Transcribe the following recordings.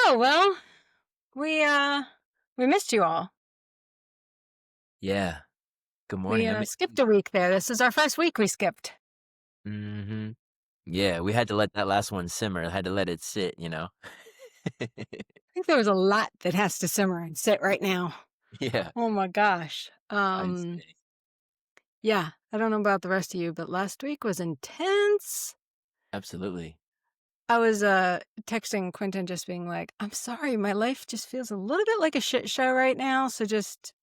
Oh, well, we missed you all. Yeah. Good We morning. skipped a week there. This is our first week we skipped. Mhm. Yeah, we had to let that last one simmer. I had to let it sit. I think there was a lot that has to simmer and sit right now. Yeah, Oh my gosh. I'd say. Yeah, I don't know about the rest of you, but last week was intense. Absolutely. I was texting Quentin just being like, "I'm sorry, my life just feels a little bit like a shit show right now, so just,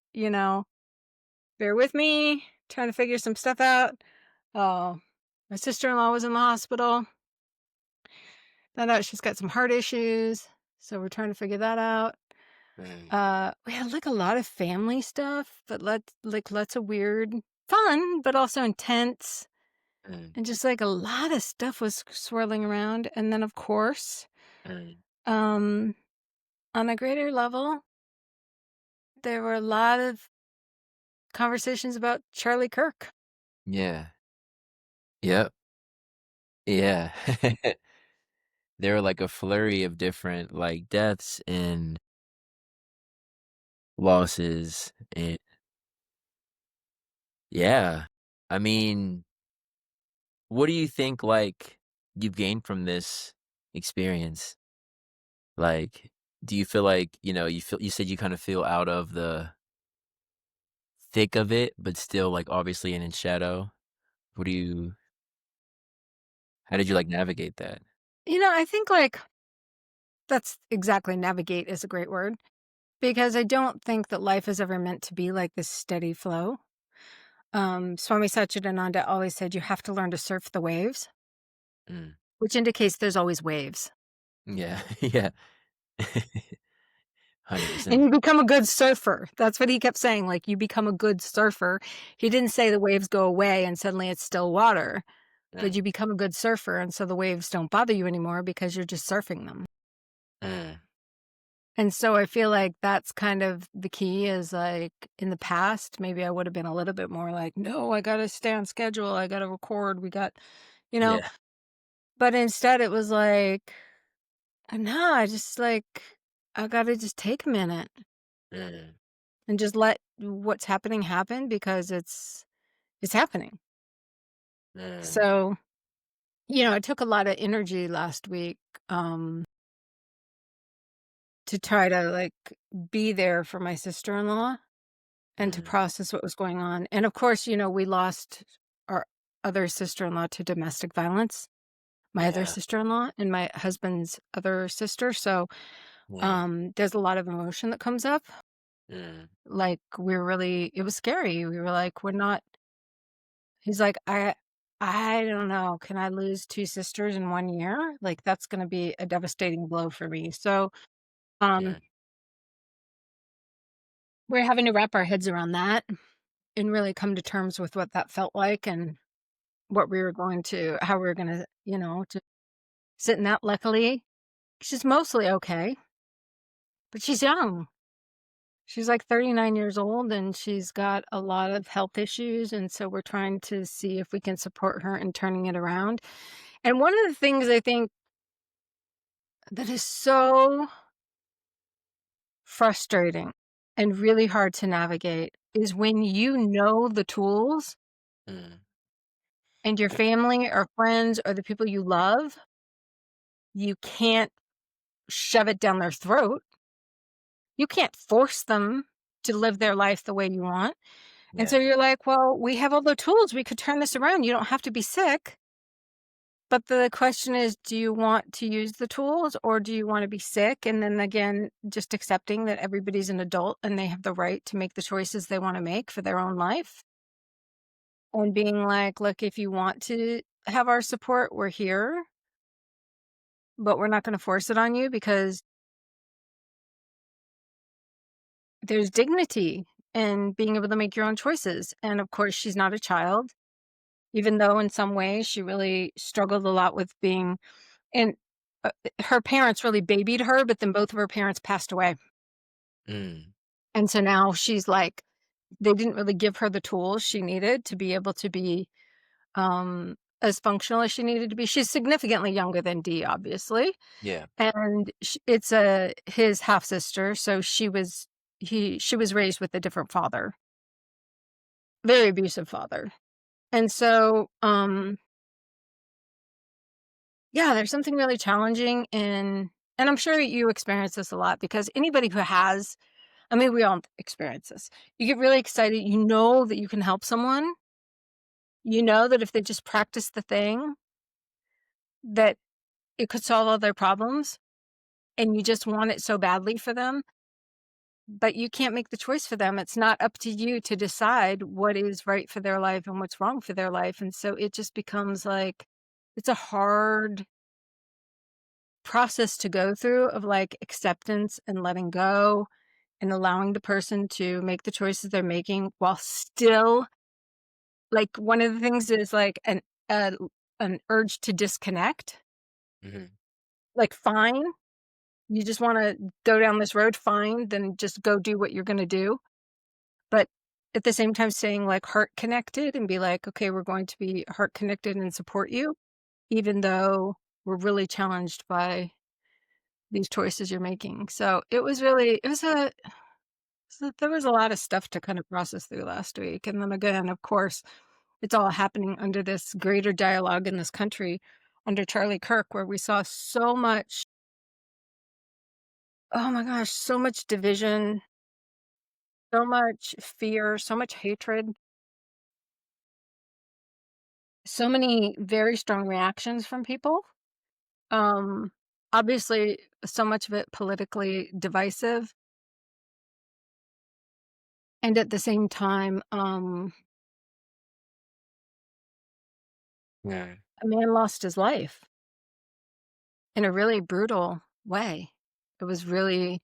bear with me, trying to figure some stuff out." Uh, my sister-in-law was in the hospital. Found out she's got some heart issues, so we're trying to figure that out. Mm, We had, like, a lot of family stuff, but lots of weird fun, but also intense, mm, and just, like, a lot of stuff was swirling around, and then, of course, mm. um, on a greater level, there were a lot of conversations about Charlie Kirk. Yeah. Yep. Yeah. There were, like, a flurry of different, like, deaths and losses, and yeah. I mean, what do you think, like, you've gained from this experience? Like, do you feel like, you said you kinda feel out of the thick of it, but still, like, obviously in its shadow. What do you how did you, like, navigate that? I think, like, that's exactly navigate is a great word, because I don't think that life is ever meant to be like this steady flow. Swami Satchidananda always said you have to learn to surf the waves, Mm. which indicates there's always waves. Yeah, yeah. And 100%. you become a good surfer. That's what he kept saying, like, you become a good surfer. He didn't say the waves go away and suddenly it's still water, but Mm, you become a good surfer, and so the waves don't bother you anymore because you're just surfing them. mm, And so I feel like that's kind of the key is, like, in the past, maybe I would have been a little bit more like, "No, I gotta stay on schedule. I gotta record. We got" you know? yeah. But instead it was like, "No, I just, like, I gotta just take a minute Mm, and just let what's happening happen because it's happening." mm, So, it took a lot of energy last week, um, to try to, like, be there for my sister-in-law and to mm, process what was going on. And of course, we lost our other sister-in-law to domestic violence, my other yeah, sister-in-law and my husband's other sister. So, yeah, there's a lot of emotion that comes up. mm, Like, it was scary. We were like, we're not, he's like, I don't know. Can I lose two sisters in 1 year? Like, that's going to be a devastating blow for me. So, um, mm, we're having to wrap our heads around that and really come to terms with what that felt like and how we were going to, to sit in that. Luckily, she's mostly okay, but she's young. She's like 39 years old and she's got a lot of health issues. And so we're trying to see if we can support her in turning it around. And one of the things I think that is so frustrating and really hard to navigate is when you know the tools mm, and your family or friends or the people you love, you can't shove it down their throat. You can't force them to live their life the way you want. And so yeah, you're like, well, we have all the tools. We could turn this around. You don't have to be sick. But the question is, do you want to use the tools or do you want to be sick? And then again, just accepting that everybody's an adult and they have the right to make the choices they want to make for their own life. And being like, look, if you want to have our support, we're here, but we're not going to force it on you because there's dignity in being able to make your own choices. And of course, she's not a child, even though in some ways she really struggled a lot with being and her parents really babied her, but then both of her parents passed away. mm, And so now she's like, they didn't really give her the tools she needed to be able to be as functional as she needed to be. She's significantly younger than D, obviously, Yeah. and it's his half sister, so she was raised with a different father, very abusive father, and so yeah, there's something really challenging in, and I'm sure you experience this a lot because anybody who has, I mean, we all experience this. You get really excited, you know that you can help someone, you know that if they just practice the thing, that it could solve all their problems, and you just want it so badly for them, but you can't make the choice for them. It's not up to you to decide what is right for their life and what's wrong for their life, and so it just becomes like it's a hard process to go through of, like, acceptance and letting go and allowing the person to make the choices they're making while still, like, one of the things is, like, uh, an urge to disconnect. Mhm. Like, fine, you just wanna go down this road, fine, then just go do what you're gonna do, but at the same time staying, like, heart connected and be like, "Okay, we're going to be heart connected and support you, even though we're really challenged by these choices you're making." So, it was a so there was a lot of stuff to kind of process through last week, and then again, of course, it's all happening under this greater dialogue in this country under Charlie Kirk, where we saw so much, oh my gosh, so much division, so much fear, so much hatred, so many very strong reactions from people. Um, Obviously, so much of it politically divisive, and at the same time, Yeah. a man lost his life in a really brutal way. It was really,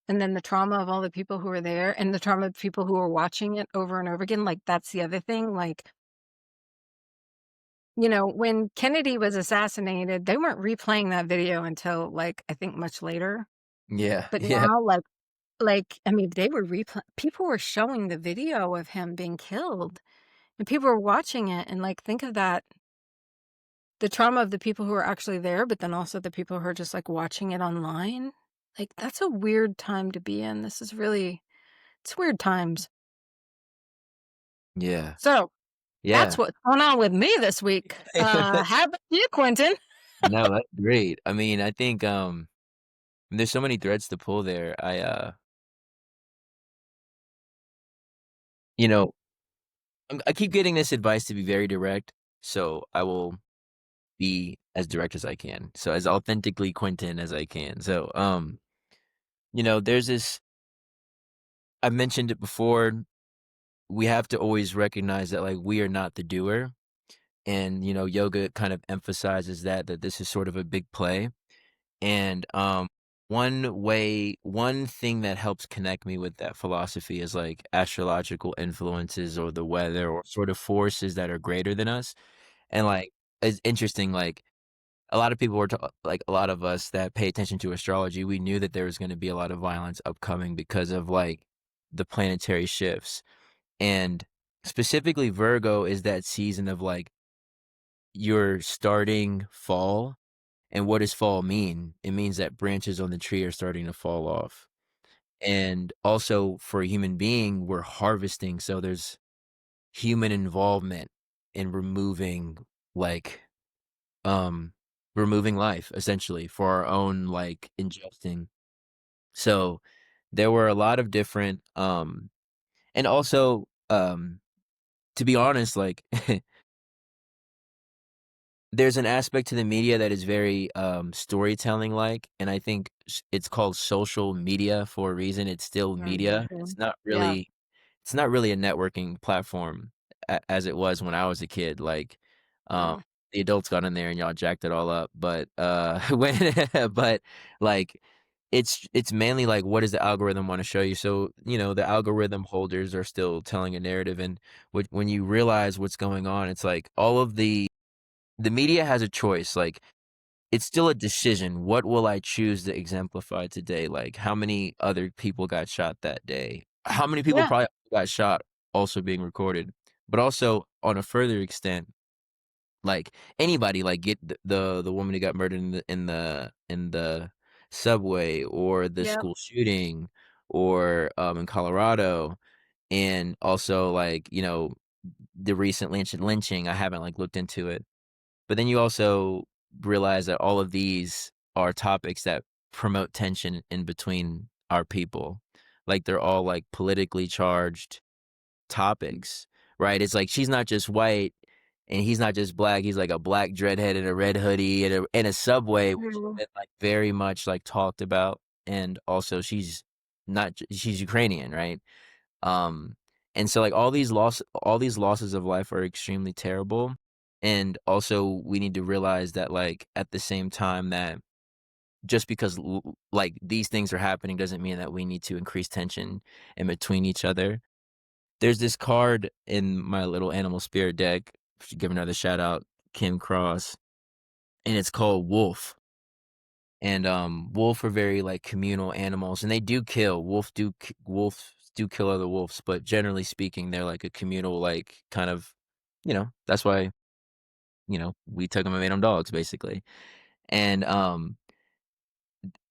and then the trauma of all the people who were there and the trauma of people who were watching it over and over again, like, that's the other thing, like, when Kennedy was assassinated, they weren't replaying that video until, like, I think much later, Yeah. but Yeah. now, like, I mean, they were people were showing the video of him being killed, and people were watching it, and, like, think of that, the trauma of the people who were actually there, but then also the people who are just, like, watching it online. Like, that's a weird time to be in. This is really, it's weird times. Yeah. So, that's Yeah. what's going on with me this week. How about you, Quentin? No, that's great. I mean, I think, there's so many threads to pull there. You know, I keep getting this advice to be very direct, so I will be as direct as I can. So as authentically Quentin as I can. So, there's this, I've mentioned it before, we have to always recognize that, like, we are not the doer. And, yoga kind of emphasizes that this is sort of a big play. And, one thing that helps connect me with that philosophy is, like, astrological influences or the weather or sort of forces that are greater than us. And, like, it's interesting, like, a lot of people were like, a lot of us that pay attention to astrology, we knew that there was gonna be a lot of violence upcoming because of, like, the planetary shifts. And specifically, Virgo is that season of, like, you're starting fall. And what does fall mean? It means that branches on the tree are starting to fall off. And also for a human being, we're harvesting, so there's human involvement in like, um, removing life essentially for our own, like, ingesting. So, there were a lot of different, and also, to be honest, like, there's an aspect to the media that is very, storytelling-like, and I think it's called social media for a reason. It's still media. Mhm. It's not Yeah. really it's not really a networking platform as it was when I was a kid. Like, um, No. the adults got in there and y'all jacked it all up, but, when but, like, it's mainly, like, what does the algorithm wanna show you? So, the algorithm holders are still telling a narrative, and when you realize what's going on, it's like all of the media has a choice, like, it's still a decision. What will I choose to exemplify today? Like, how many other people got shot that day? How many people Yeah. probably got shot also being recorded? But also, on a further extent, Like, anybody, like, get the woman who got murdered in the subway, or the Yep. school shooting, or, in Colorado, and also, like, the recent lynching. I haven't, like, looked into it. But then you also realize that all of these are topics that promote tension in between our people. Like, they're all, like, politically charged topics, right? It's like she's not just white and he's not just black. He's like a black dreadhead in a red hoodie in a subway, which has Mhm. been, like, very much, like, talked about. And also she's Ukrainian, right? Um, and so, like, all these losses of life are extremely terrible. And also we need to realize that, like, at the same time, that just because like, these things are happening doesn't mean that we need to increase tension in between each other. There's this card in my little animal spirit deck, should give another shout out, Kim Cross, and it's called Wolf. And, wolf are very, like, communal animals, and they do kill. Wolves do kill other wolves, but generally speaking, they're, like, a communal, like, kind of, that's why, we took them and made them dogs, basically. And,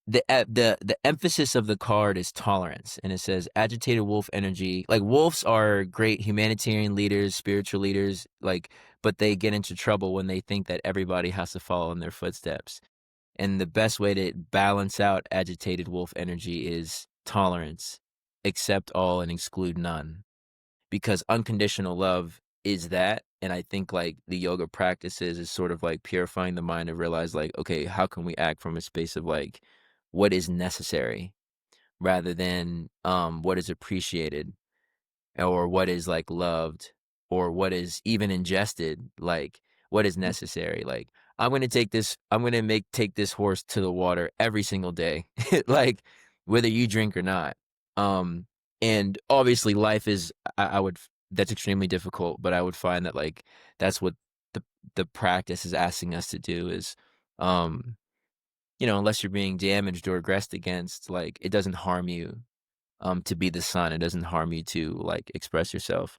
the emphasis of the card is tolerance, and it says, "Agitated wolf energy." Like, wolves are great humanitarian leaders, spiritual leaders, like, but they get into trouble when they think that everybody has to follow in their footsteps. And the best way to balance out agitated wolf energy is tolerance. Accept all and exclude none. Because unconditional love is that. And I think, like, the yoga practices is sort of like purifying the mind to realize, like, okay, how can we act from a space of, like, what is necessary, rather than what is appreciated, or what is, like, loved, or what is even ingested. Like, what is necessary. Like, I'm gonna make take this horse to the water every single day, like, whether you drink or not. um and obviously life is, I would that's extremely difficult, but I would find that, like, that's what the the practice is asking us to do is, um unless you're being damaged or aggressed against, like, it doesn't harm you, to be the sun. It doesn't harm you to, like, express yourself.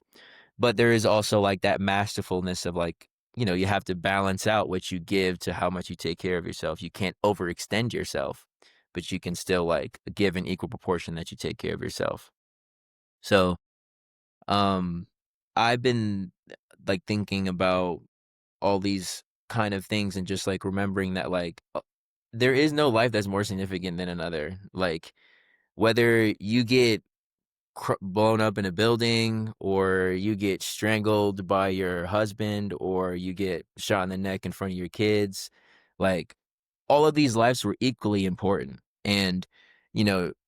But there is also, like, that masterfulness of, like, you have to balance out what you give to how much you take care of yourself. You can't overextend yourself, but you can still, like, give an equal proportion that you take care of yourself. So, um, I've been, like, thinking about all these kind of things, and just, like, remembering that, like, there is no life that's more significant than another. Like, whether you get blown up in a building, or you get strangled by your husband, or you get shot in the neck in front of your kids, like, all of these lives were equally important. And,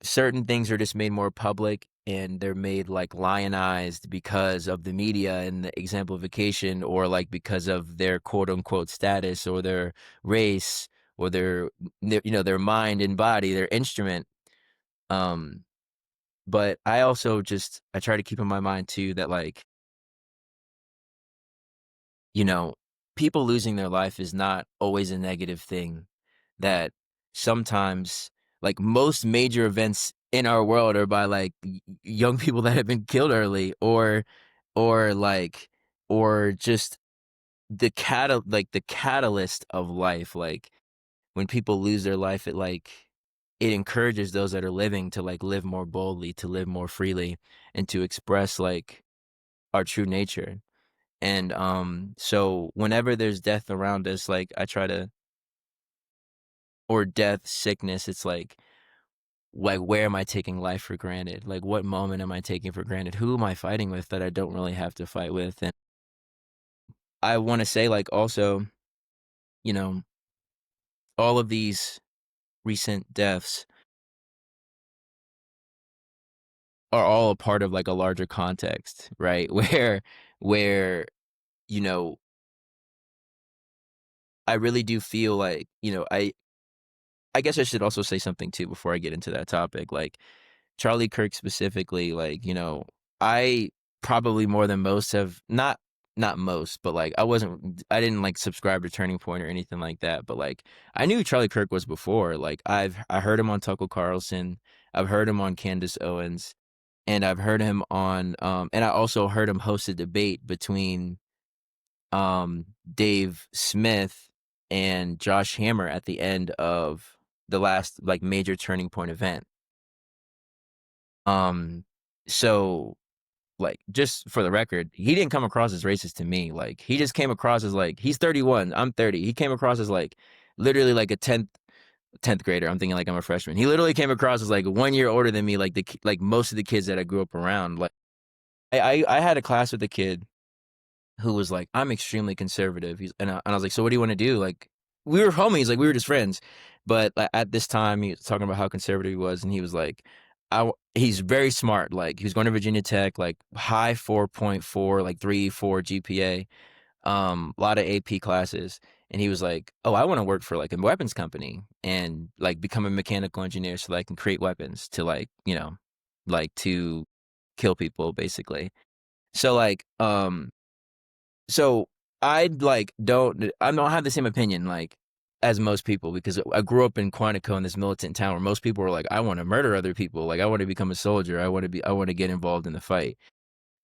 certain things are just made more public, and they're made, like, lionized because of the media and the exemplification, or, like, because of their quote unquote status, or their race, or their mind and body, their instrument. Um, but I try to keep in my mind too that, like, you know, people losing their life is not always a negative thing. That sometimes, like, most major events in our world are by, like, young people that have been killed early, or like, or just the catalyst of life. Like, when people lose their life, it encourages those that are living to, like, live more boldly, to live more freely, and to express, like, our true nature. And, so whenever there's death around us, like, I try to or death, sickness, it's like, where am I taking life for granted? Like, what moment am I taking for granted? Who am I fighting with that I don't really have to fight with? And I wanna say, like, also, you know, all of these recent deaths are all a part of, like, a larger context, right? Where, you know, I really do feel like, I guess I should also say something too before I get into that topic. Like, Charlie Kirk specifically, like, I probably more than most have not most, but, like, I didn't, like, subscribe to Turning Point or anything like that, but, like, I knew who Charlie Kirk was before. Like, I heard him on Tucker Carlson, I've heard him on Candace Owens, and I've heard him on, and I also heard him host a debate between, Dave Smith and Josh Hammer at the end of the last, like, major turning point event. Um, so, like, just for the record, he didn't come across as racist to me. Like, he just came across as, like, he's 31, I'm 30. He came across as, like, literally like a 10th grader. I'm thinking like I'm a freshman. He literally came across as like 1 year older than me, like like most of the kids that I grew up around. Like I had a class with a kid who was like, "I'm extremely conservative." And I was like, "So what do you want to do?" Like, we were homies, like we were just friends. But at this time, he was talking about how conservative he was, and he was like, he's very smart. Like he was going to Virginia Tech, like high 4.4, like 3.4 GPA, a lot of AP classes." And he was like, "Oh, I want to work for like a weapons company and like become a mechanical engineer so that I can create weapons to like, like to kill people basically." So like, so I don't have the same opinion like as most people because I grew up in Quantico in this militant town where most people were like, I want to murder other people, like I want to become a soldier, I want to get involved in the fight.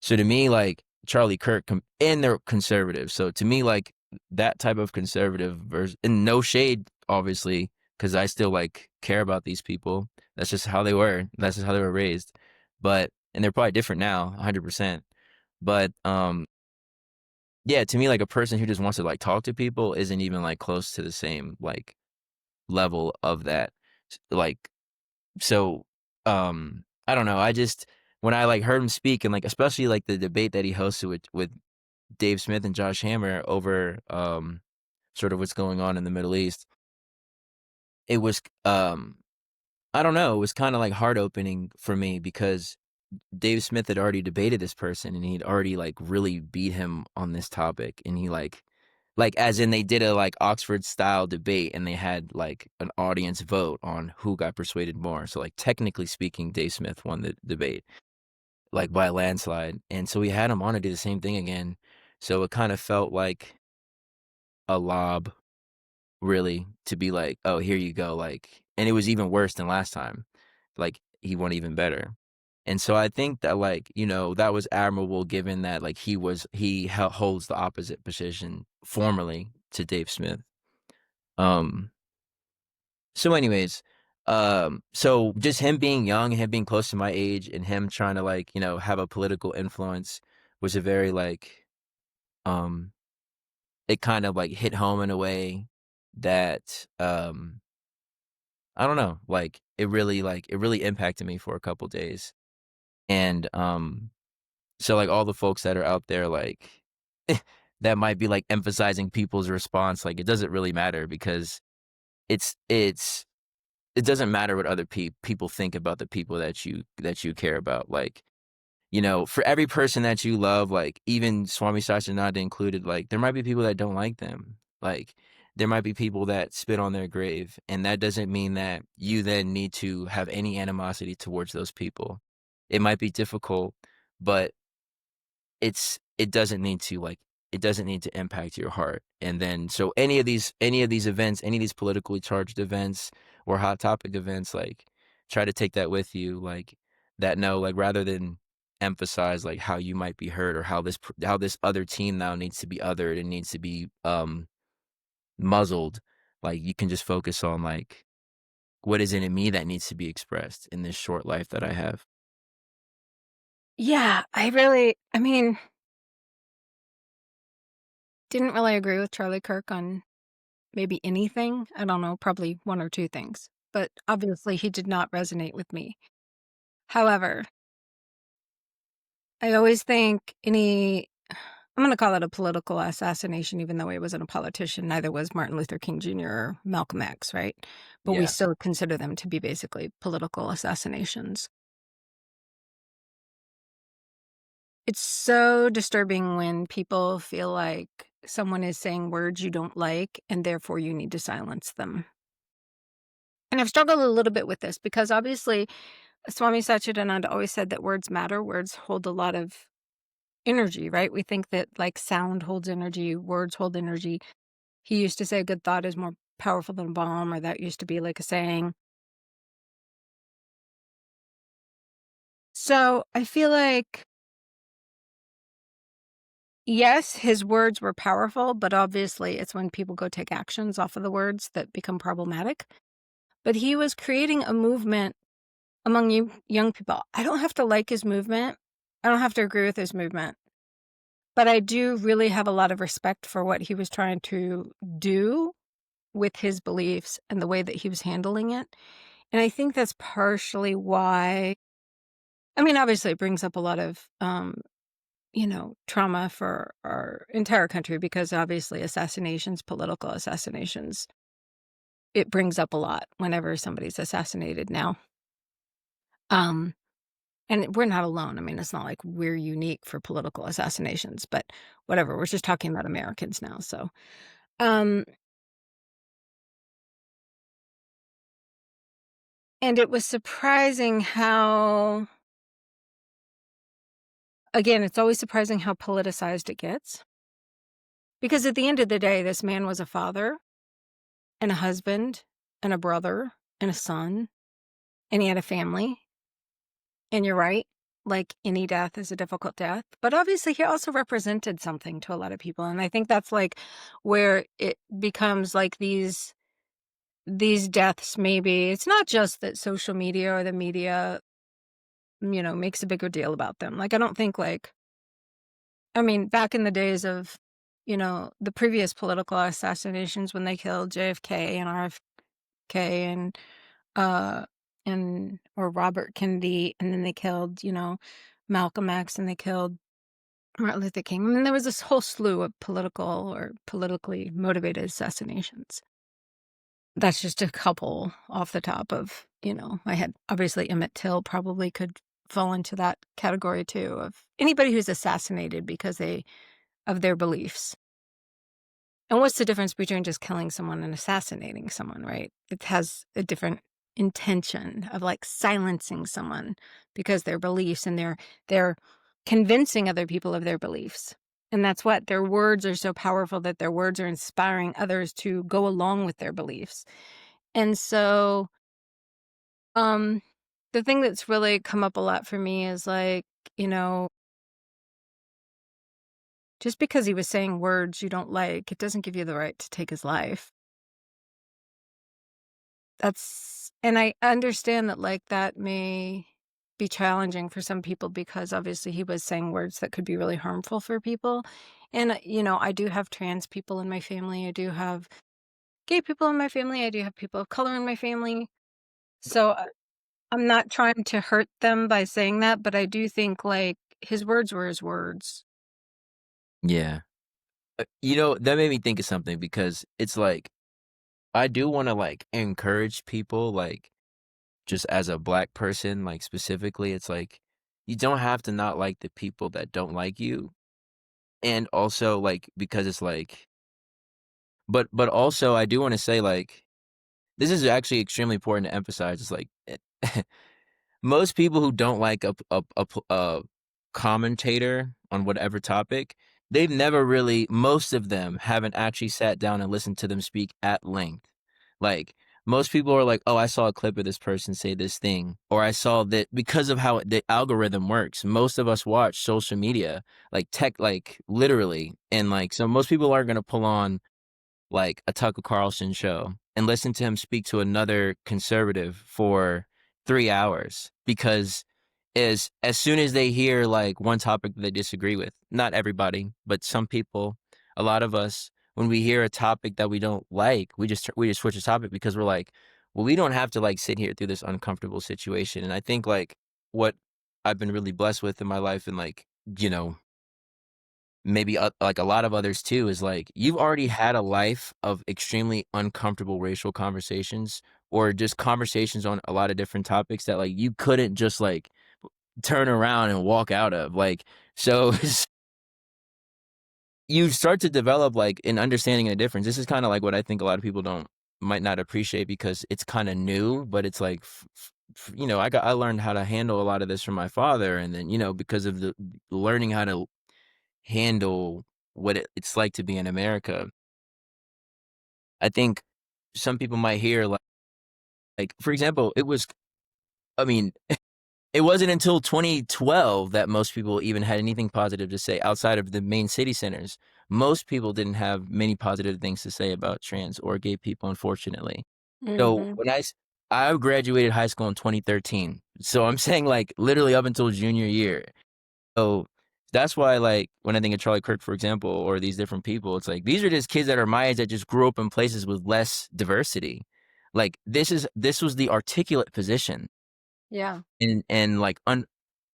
So to me, like Charlie Kirk, and they're conservative. So to me, like that type of conservative version, and no shade, obviously, because I still like care about these people. That's just how they were. That's just how they were raised. But and they're probably different now, 100%. But yeah, to me, like a person who just wants to like talk to people isn't even like close to the same like level of that. Like so, I don't know. I just when I like heard him speak and like especially like the debate that he hosted with Dave Smith and Josh Hammer over sort of what's going on in the Middle East, it was I don't know, it was kind of like heart opening for me because Dave Smith had already debated this person and he'd already like really beat him on this topic and he like as in they did a like Oxford style debate and they had like an audience vote on who got persuaded more. So like technically speaking, Dave Smith won the debate like by a landslide. And so we had him on to do the same thing again. So it kind of felt like a lob really to be like, oh, here you go. Like, and it was even worse than last time. Like he won even better. And so I think that like, that was admirable given that like holds the opposite position formally to Dave Smith. Um, so anyways, so just him being young, him being close to my age and him trying to like, have a political influence was a very um, it kind of like hit home in a way that, I don't know, it really impacted me for a couple days. And, so like all the folks that are out there, like that might be like emphasizing people's response, like it doesn't really matter because it's, it's, it doesn't matter what other people think about the people that you care about. Like, for every person that you love, like even Swami Satyananda included, like there might be people that don't like them. Like there might be people that spit on their grave, and that doesn't mean that you then need to have any animosity towards those people. It might be difficult, but it doesn't need to it doesn't need to impact your heart. And then so any of these events, any of these politically charged events or hot topic events, like try to take that with you, like that no, like rather than emphasize like how you might be hurt or how this other team now needs to be othered and needs to be muzzled, like you can just focus on like what is it in me that needs to be expressed in this short life that I have. Yeah, I mean, didn't really agree with Charlie Kirk on maybe anything. I don't know, probably one or two things, but obviously he did not resonate with me. However, I always think I'm gonna call it a political assassination, even though he wasn't a politician, neither was Martin Luther King Jr. or Malcolm X, right? But we Yeah. still consider them to be basically political assassinations. It's so disturbing when people feel like someone is saying words you don't like, and therefore you need to silence them. And I've struggled a little bit with this because obviously Swami Satchidananda always said that words matter. Words hold a lot of energy, right? We think that like sound holds energy, words hold energy. He used to say a good thought is more powerful than a bomb, or that used to be like a saying. So I feel like Yes, his words were powerful, but obviously it's when people go take actions off of the words that become problematic. But he was creating a movement among young people. I don't have to like his movement. I don't have to agree with his movement. But I do really have a lot of respect for what he was trying to do with his beliefs and the way that he was handling it. And I think that's partially why, I mean, obviously it brings up a lot of, trauma for our entire country because obviously assassinations, political assassinations, it brings up a lot whenever somebody's assassinated now. Um, and we're not alone. I mean, it's not like we're unique for political assassinations, but whatever. We're just talking about Americans now. So, um, and it was surprising how, again, it's always surprising how politicized it gets. Because at the end of the day, this man was a father and a husband and a brother and a son, and he had a family. And you're right, like any death is a difficult death. But obviously, he also represented something to a lot of people. And I think that's like where it becomes like these deaths, maybe it's not just that social media or the media, makes a bigger deal about them. Like, I don't think like, I mean, back in the days of, the previous political assassinations when they killed JFK and RFK uh or Robert Kennedy, and then they killed, Malcolm X, and they killed Martin Luther King. I mean, there was this whole slew of political or politically motivated assassinations. That's just a couple off the top of, I had obviously Emmett Till probably could fall into that category too, of anybody who's assassinated because of their beliefs. And what's the difference between just killing someone and assassinating someone, right? It has a different intention of like silencing someone because their beliefs, and they're convincing other people of their beliefs. And that's what their words are so powerful, that their words are inspiring others to go along with their beliefs. And so um the thing that's really come up a lot for me is like, you know, just because he was saying words you don't like, it doesn't give you the right to take his life. And I understand that, like, that may be challenging for some people because obviously he was saying words that could be really harmful for people. And, I do have trans people in my family. I do have gay people in my family. I do have people of color in my family. So I'm not trying to hurt them by saying that, but I do think, like, his words were his words. Yeah. That made me think of something because it's like, I do wanna, like, encourage people, like, just as a black person, like, specifically, it's like, you don't have to not like the people that don't like you, and also, like, because it's like but also, I do wanna say, like, this is actually extremely important to emphasize, it's like, most people who don't like a commentator on whatever topic, they've never really most of them haven't actually sat down and listened to them speak at length. Like, most people are like, "Oh, I saw a clip of this person say this thing," or "I saw that," because of how the algorithm works. Most of us watch social media, like, tech like, literally, and, like, so most people aren't gonna pull on like a Tucker Carlson show and listen to him speak to another conservative for 3 hours because as soon as they hear, like, one topic that they disagree with, not everybody, but some people, a lot of us, when we hear a topic that we don't like, we just switch the topic because we're like, "Well, we don't have to, like, sit here through this uncomfortable situation," and I think, like, what I've been really blessed with in my life and, like, you know, maybe, like a lot of others too, is like, you've already had a life of extremely uncomfortable racial conversations or just conversations on a lot of different topics that, like, you couldn't just, like, turn around and walk out of, like, so you start to develop, like, an understanding and a difference. This is kinda like what I think a lot of people don't might not appreciate because it's kinda new, but it's like, I learned how to handle a lot of this from my father, and then, because of the learning how to handle what it's like to be in America. I think some people might hear, like, for example, it was I mean, it wasn't until 2012 that most people even had anything positive to say outside of the main city centers. Most people didn't have many positive things to say about trans or gay people, unfortunately. So Mhm. I graduated high school in 2013. So I'm saying like literally up until junior year. So that's why like when I think of Charlie Kirk, for example, or these different people, it's like these are just kids that are my age that just grew up in places with less diversity. Like this was the articulate position Yeah. and like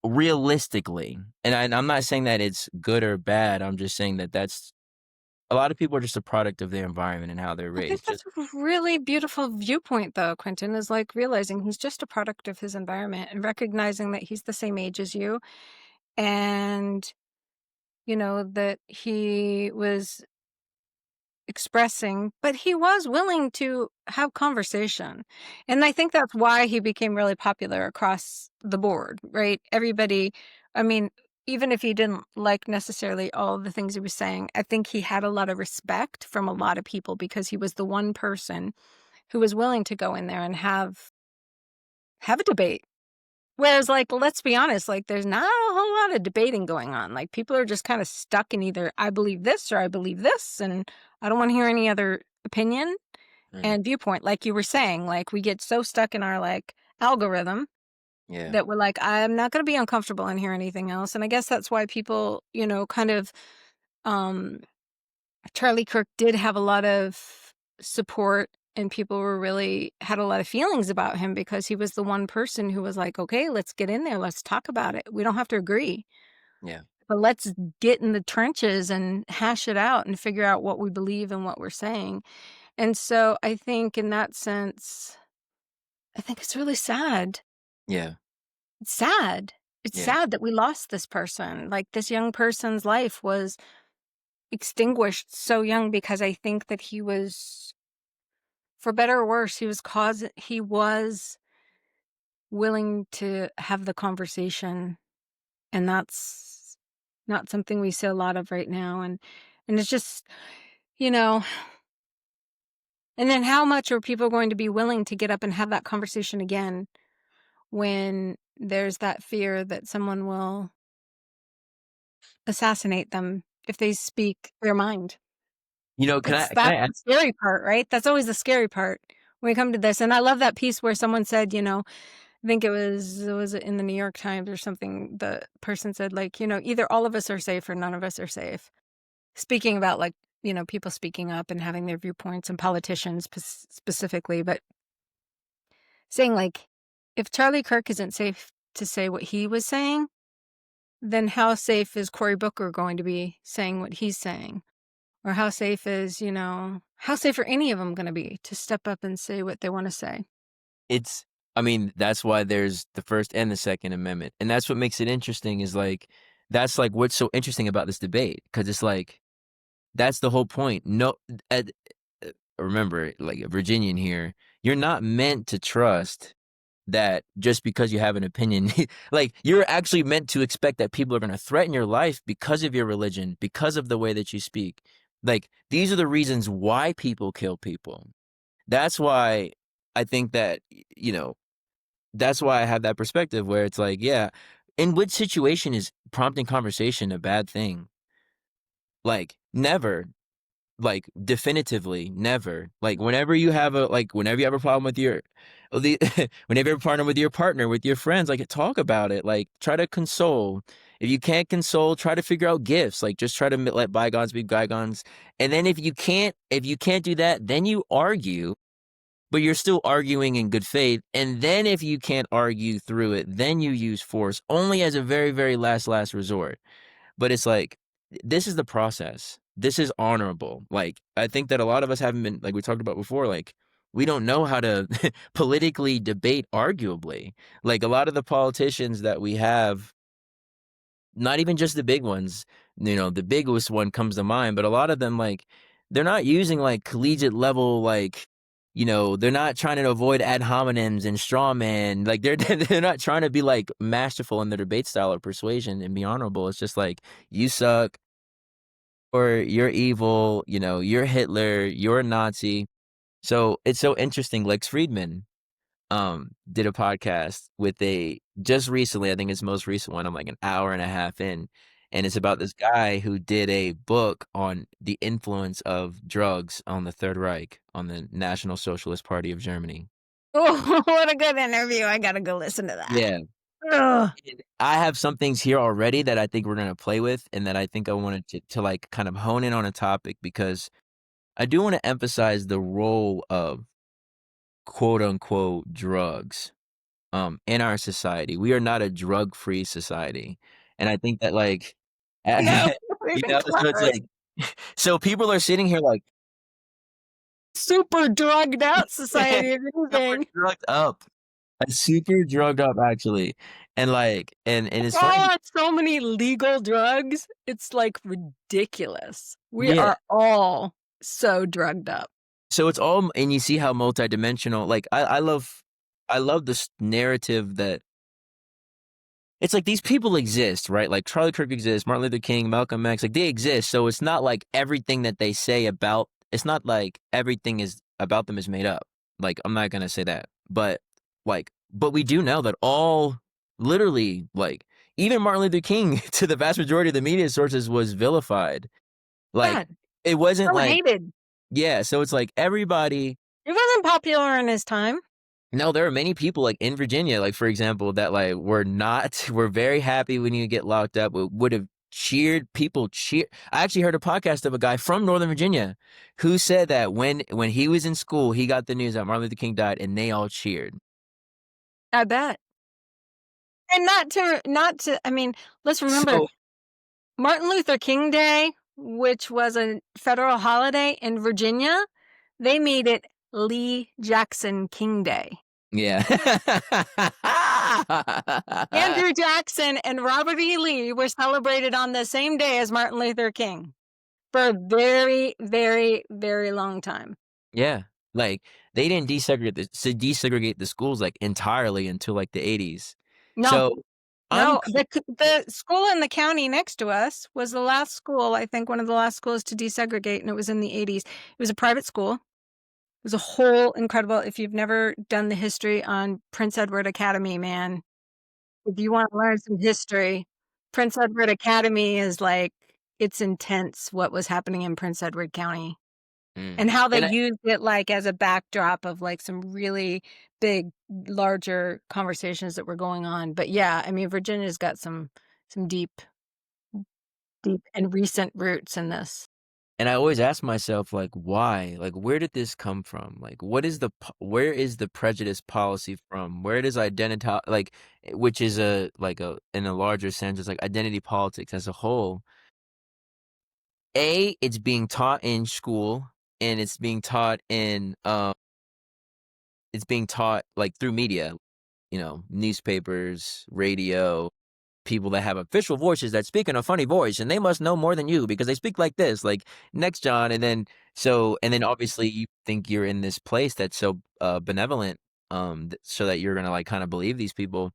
realistically, and I'm not saying that it's good or bad. I'm just saying that that's a lot of people are just a product of their environment and how they're I think raised. Just that's a really beautiful viewpoint, though, Quentin, is like realizing he's just a product of his environment and recognizing that he's the same age as you and, that he was expressing, but he was willing to have conversation. And I think that's why he became really popular across the board, right? Everybody, I mean, even if you didn't like necessarily all of the things he was saying, I think he had a lot of respect from a lot of people because he was the one person who was willing to go in there and have a debate. Whereas, like, let's be honest, like, there's not a whole lot of debating going on. Like, people are just kind of stuck in either I believe this or I believe this, and I don't want to hear any other opinion mm, and viewpoint. Like you were saying, like, we get so stuck in our like algorithm yeah, that we're like, I'm not going to be uncomfortable and hear anything else. And I guess that's why people, kind of, um, Charlie Kirk did have a lot of support and people were really had a lot of feelings about him because he was the one person who was like, okay, let's get in there. Let's talk about it. We don't have to agree, yeah, but let's get in the trenches and hash it out and figure out what we believe and what we're saying. And so I think in that sense, I think it's really sad. yeah, It's sad. It's yeah. sad that we lost this person. Like this young person's life was extinguished so young because I think that he was, for better or worse, he was willing to have the conversation, and that's not something we see a lot of right now. And it's just, you know, and then how much are people going to be willing to get up and have that conversation again when there's that fear that someone will assassinate them if they speak their mind? That's Can I that's ask? the scary part, right? That's always the scary part when we come to this. And I love that piece where someone said, I think it was in the New York Times or something. The person said, like, either all of us are safe or none of us are safe. Speaking about like, people speaking up and having their viewpoints and politicians specifically, but saying like, if Charlie Kirk isn't safe to say what he was saying, then how safe is Cory Booker going to be saying what he's saying? Or how safe are any of them gonna be to step up and say what they wanna say? It's I mean, that's why there's the First and the Second Amendment, and that's what makes it interesting is, like that's, like, what's so interesting about this debate because it's like, that's the whole point. No remember, like, a Virginian here, you're not meant to trust that just because you have an opinion like, you're actually meant to expect that people are gonna threaten your life because of your religion, because of the way that you speak. Like, these are the reasons why people kill people. That's why I think that, that's why I have that perspective where it's like, yeah, in which situation is prompting conversation a bad thing? Like, never. Like, definitively never. Like, whenever you have a problem with the whenever you have a partner with your partner, with your friends, like, talk about it. Like, try to console. If you can't console, try to figure out gifts. Like, just try to let bygones be bygones. And then if you can't do that, then you argue, but you're still arguing in good faith. And then if you can't argue through it, then you use force only as a very, very last resort. But it's like, this is the process. This is honorable. Like, I think that a lot of us haven't been, like we talked about before, like, we don't know how to politically debate arguably. Like, a lot of the politicians that we have, not even just the big ones, the biggest one comes to mind, but a lot of them, like, they're not using, like, collegiate level, like, they're not trying to avoid ad hominems and straw man. Like, they're not trying to be, like, masterful in their debate style or persuasion and be honorable. It's just like, you suck, or you're evil, you're Hitler, you're a Nazi. So it's so interesting. Lex Friedman. did a podcast with a just recently, I think his most recent one, I'm like an hour and a half in, and it's about this guy who did a book on the influence of drugs on the Third Reich, on the National Socialist Party of Germany. Oh, what a good interview. I gotta go listen to that. Yeah. Ugh. And I have some things here already that I think we're gonna play with and that I think I wanted to, like, kind of hone in on a topic because I do wanna emphasize the role of quote unquote drugs, in our society. We are not a drug-free society, and I think that, like, No, you even know, so it's clever. like so people are sitting here like, Super drugged out society, if super anything. drugged up, super drugged up actually, and, like and it's We're all funny. on so many legal drugs, it's, like, ridiculous. We Yeah. are all so drugged up. So it's all and you see how multidimensional like, I love this narrative that it's like these people exist, right? Like, Charlie Kirk exists, Martin Luther King, Malcolm X, like, they exist, so it's not like everything that they say about it's not like everything is about them is made up. Like, I'm not gonna say that, but, but we do know that all literally, like, even Martin Luther King, to the vast majority of the media sources, was vilified. Like, God, it wasn't so like hated. yeah, so it's like everybody He wasn't popular in his time. no, there are many people, like, in Virginia, like, for example, that, like, were very happy when you get locked up, would have cheered people cheer I actually heard a podcast of a guy from Northern Virginia who said that when he was in school, he got the news that Martin Luther King died, and they all cheered. I bet. And not to I mean, let's remember So Martin Luther King Day, which was a federal holiday in Virginia, they made it Lee Jackson King Day. yeah. Andrew Jackson and Robert E. Lee were celebrated on the same day as Martin Luther King for a very, very, very long time. Yeah, like, they didn't desegregate the schools, like, entirely until, like, the '80s. No, So, I'm no, the school in the county next to us was the last school, I think one of the last schools to desegregate, and it was in the '80s. It was a private school. It was a whole incredible if you've never done the history on Prince Edward Academy, man, if you wanna learn some history, Prince Edward Academy is, like it's intense what was happening in Prince Edward County, and how they and I used it, like, as a backdrop of, like, some really big, larger conversations that were going on, but, yeah, I mean, Virginia's got some deep and recent roots in this. And I always ask myself, like, why? Like, where did this come from? Like, where is the prejudice policy from? Where does identity, like, which is in a larger sense, it's like identity politics as a whole. It's being taught in school and it's being taught like through media, newspapers, radio, people that have official voices that speak in a funny voice and they must know more than you because they speak like this, like next John, and then obviously you think you're in this place that's so benevolent, so that you're gonna like kind of believe these people.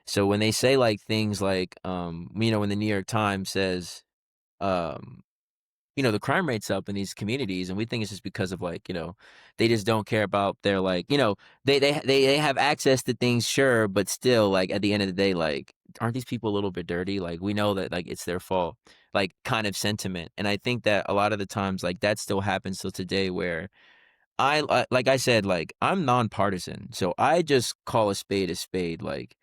So when they say like things like when the New York Times says um the crime rate's up in these communities, and we think it's just because of like, they just don't care about their like, they have access to things, sure, but still, like at the end of the day, like, aren't these people a little bit dirty? Like we know that like it's their fault, like kind of sentiment. And I think that a lot of the times, like that still happens till today, where like I said, like I'm nonpartisan, so I just call a spade, like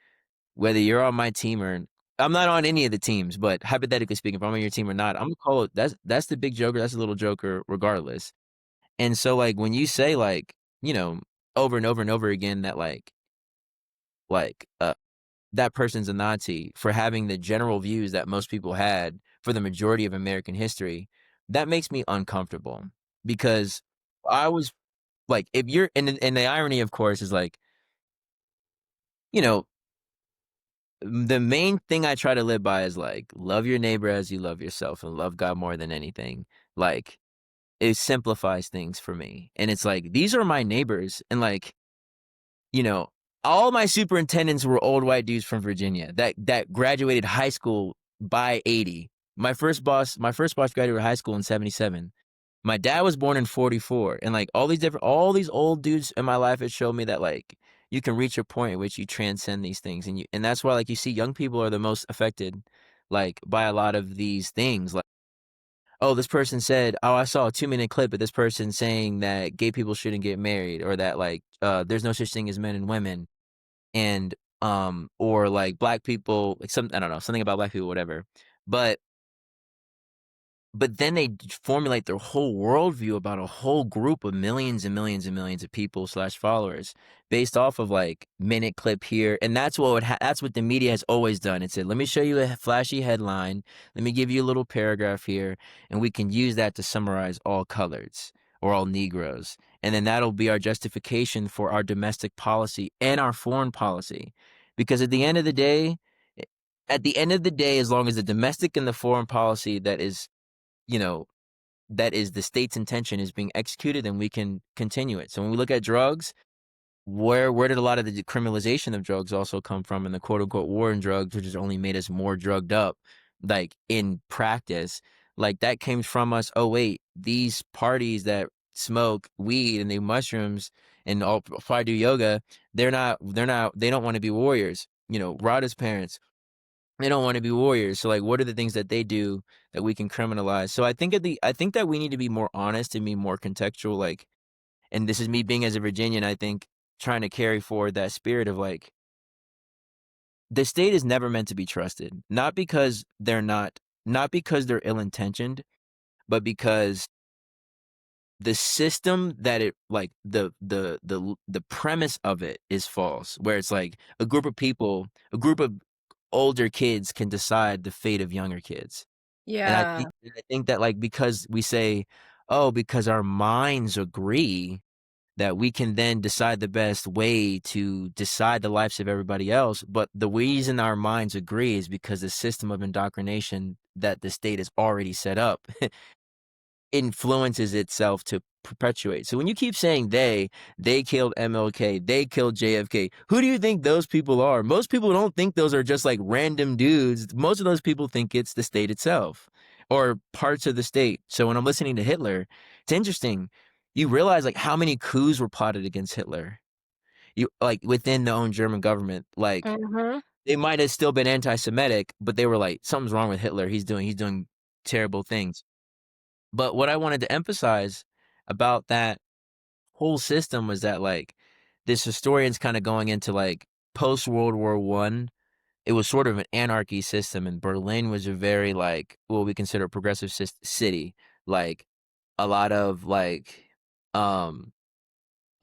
whether you're on my team or I'm not on any of the teams, but hypothetically speaking, if I'm on your team or not, I'm gonna call it that's the big joker, that's the little joker regardless. And so like when you say like, over and over and over again that like that person's a Nazi for having the general views that most people had for the majority of American history, that makes me uncomfortable because I was like if you're and the irony of course is like, you know, the main thing I try to live by is like love your neighbor as you love yourself and love God more than anything. Like it simplifies things for me. And it's like these are my neighbors and like, you know, all my superintendents were old white dudes from Virginia that graduated high school by 80. My first boss graduated high school in 77. My dad was born in 44 and like all these old dudes in my life, it showed me that like you can reach a point at which you transcend these things, and that's why, like, you see young people are the most affected, like, by a lot of these things, like, "Oh, this person said, oh, I saw a 2-minute clip of this person saying that gay people shouldn't get married," or that, like, "There's no such thing as men and women," and, or, like, black people, like, some I don't know, something about black people, whatever, but then they formulate their whole worldview about a whole group of millions and millions and millions of people slash followers based off of like minute clip here, and that's what that's what the media has always done. It said, "Let me show you a flashy headline. Let me give you a little paragraph here, and we can use that to summarize all coloreds or all Negroes, and then that'll be our justification for our domestic policy and our foreign policy." Because at the end of the day, as long as the domestic and the foreign policy that is you know, that is the state's intention is being executed, then we can continue it. So when we look at drugs, where did a lot of the decriminalization of drugs also come from, and the quote unquote war on drugs, which has only made us more drugged up, like in practice, like that came from us. Oh wait, these parties that smoke weed and they mushrooms and all probably do yoga, they don't want to be warriors. Radha's parents, they don't wanna be warriors, so, like, what are the things that they do that we can criminalize? So I think that we need to be more honest and be more contextual, like, and this is me being as a Virginian, I think, trying to carry forward that spirit of, like, the state is never meant to be trusted, not because they're ill-intentioned, but because the system that it like, the premise of it is false, where it's like a group of older kids can decide the fate of younger kids. And Yeah. I think that, like, because we say, "Oh, because our minds agree," that we can then decide the best way to decide the lives of everybody else, but the reason our minds agree is because the system of indoctrination that the state has already set up influences itself to perpetuate. So when you keep saying they killed MLK, they killed JFK, who do you think those people are? Most people don't think those are just like random dudes. Most of those people think it's the state itself or parts of the state. So when I'm listening to Hitler, it's interesting. You realize like how many coups were plotted against Hitler. You like within the own German government. Like Mhm. they might have still been anti-Semitic, but they were like, something's wrong with Hitler. He's doing terrible things. But what I wanted to emphasize about that whole system was that, like, this historian's kinda going into, like, post World War One. It was sort of an anarchy system, and Berlin was a very, like, what we consider a progressive city. Like, a lot of, like, um,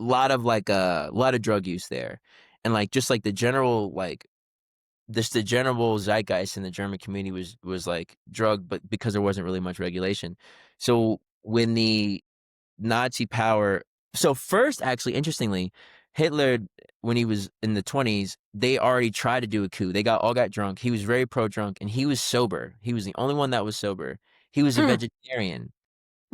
lot of drug use there. And, like, just, like, the general zeitgeist in the German community was, like, drug, but because there wasn't really much regulation. So, when the Nazi power so first, actually, interestingly, Hitler, when he was in the 20s, they already tried to do a coup. They all got drunk. He was very pro-drunk, and he was sober. He was the only one that was sober. He was a Hmm. vegetarian.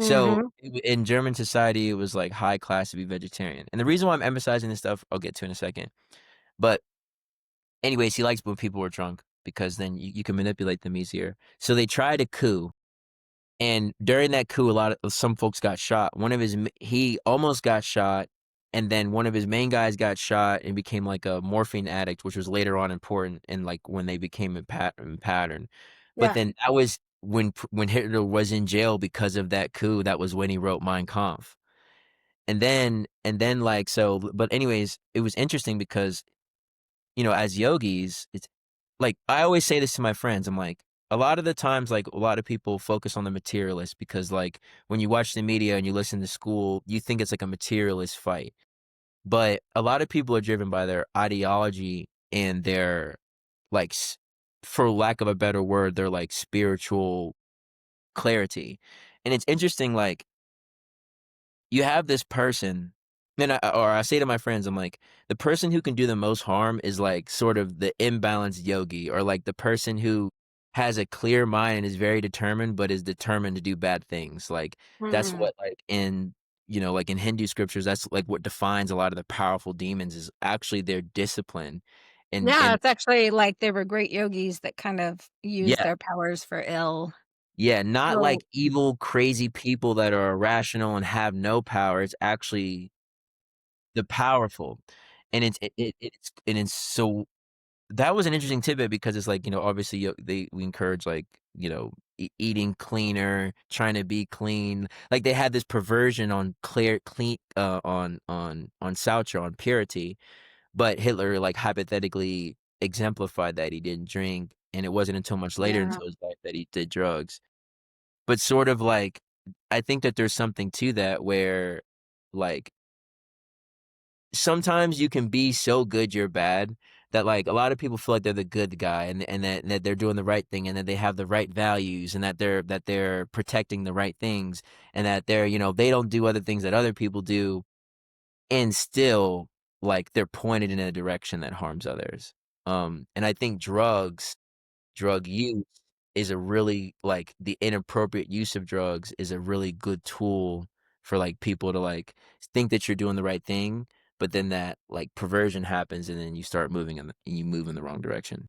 So, Mhm. in German society, it was, like, high class to be vegetarian, and the reason why I'm emphasizing this stuff, I'll get to in a second. But, anyways, he likes when people were drunk because then you can manipulate them easier. So they tried a coup. And during that coup, some folks got shot. He almost got shot, and then one of his main guys got shot and became like a morphine addict, which was later on important in like when they became in pattern. But Yeah. then that was when Hitler was in jail because of that coup. That was when he wrote Mein Kampf. And then like so, but anyways, it was interesting because as yogis, it's like I always say this to my friends. I'm like, a lot of the times, like a lot of people focus on the materialist because, like, when you watch the media and you listen to school, you think it's like a materialist fight. But a lot of people are driven by their ideology and their, like, for lack of a better word, their like spiritual clarity. And it's interesting, like, you have this person, or I say to my friends, I'm like, the person who can do the most harm is like sort of the imbalanced yogi, or like the person who has a clear mind and is very determined, but is determined to do bad things. Like that's Mm. what like in Hindu scriptures, that's like what defines a lot of the powerful demons is actually their discipline. Yeah, And it's actually like they were great yogis that kind of used yeah, their powers for ill. yeah, not So like evil, crazy people that are irrational and have no power. It's actually the powerful. it's so that was an interesting tidbit because it's like, obviously, we encourage, like, eating cleaner, trying to be clean. Like, they had this perversion on clean, on Saucher, on purity, but Hitler, like, hypothetically exemplified that he didn't drink, and it wasn't until much later Yeah. into his life that he did drugs. But sort of like, I think that there's something to that where, like, sometimes you can be so good you're bad that, like, a lot of people feel like they're the good guy and that they're doing the right thing and that they have the right values and that they're protecting the right things and that they don't do other things that other people do, and still, like, they're pointed in a direction that harms others. And I think drug use is a really, like, the inappropriate use of drugs is a really good tool for, like, people to, like, think that you're doing the right thing, but then that, like, perversion happens, and then you move in the wrong direction.